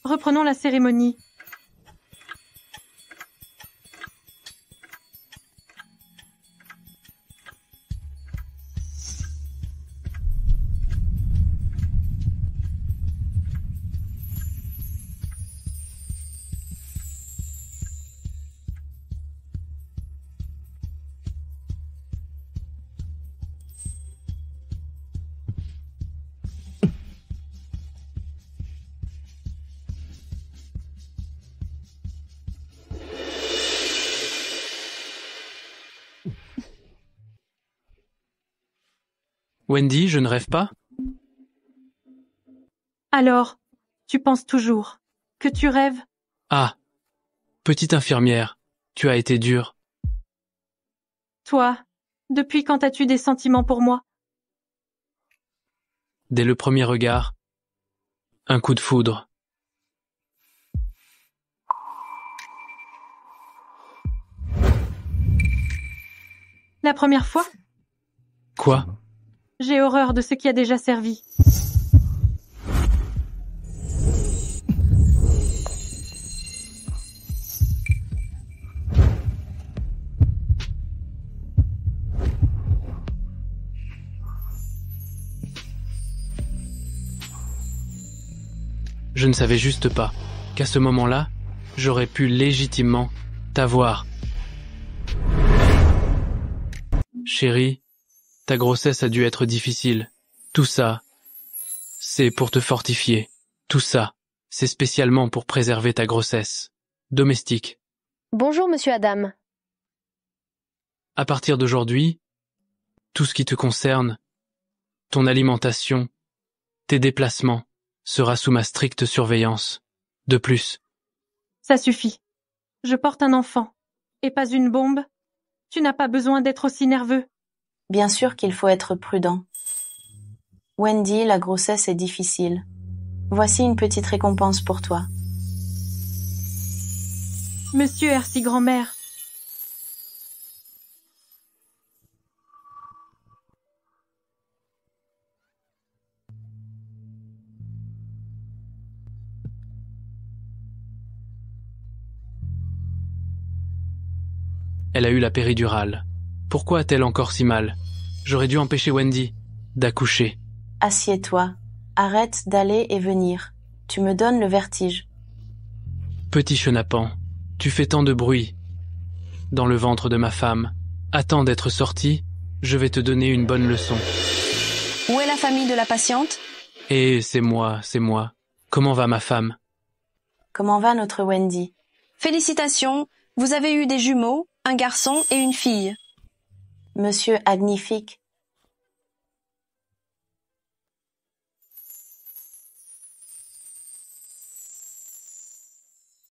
S1: reprenons la cérémonie.
S2: Wendy, je ne rêve pas?
S1: Alors, tu penses toujours que tu rêves?
S2: Ah, petite infirmière, tu as été dure.
S1: Toi, depuis quand as-tu des sentiments pour moi?
S2: Dès le premier regard, un coup de foudre.
S1: La première fois?
S2: Quoi?
S1: J'ai horreur de ce qui a déjà servi.
S2: Je ne savais juste pas qu'à ce moment-là, j'aurais pu légitimement t'avoir. Chérie, ta grossesse a dû être difficile. Tout ça, c'est pour te fortifier. Tout ça, c'est spécialement pour préserver ta grossesse. Domestique.
S12: Bonjour, monsieur Adam.
S2: À partir d'aujourd'hui, tout ce qui te concerne, ton alimentation, tes déplacements, sera sous ma stricte surveillance. De plus.
S1: Ça suffit. Je porte un enfant, et pas une bombe. Tu n'as pas besoin d'être aussi nerveux.
S4: Bien sûr qu'il faut être prudent. Wendy, la grossesse est difficile. Voici une petite récompense pour toi.
S1: Monsieur Hercy grand-mère.
S2: Elle a eu la péridurale. Pourquoi a-t-elle encore si mal? J'aurais dû empêcher Wendy d'accoucher.
S4: Assieds-toi. Arrête d'aller et venir. Tu me donnes le vertige.
S2: Petit chenapan, tu fais tant de bruit. Dans le ventre de ma femme. Attends d'être sorti, je vais te donner une bonne leçon.
S21: Où est la famille de la patiente?
S2: Et c'est moi. Comment va ma femme?
S4: Comment va notre Wendy?
S21: Félicitations, vous avez eu des jumeaux, un garçon et une fille.
S4: Monsieur Agnifique,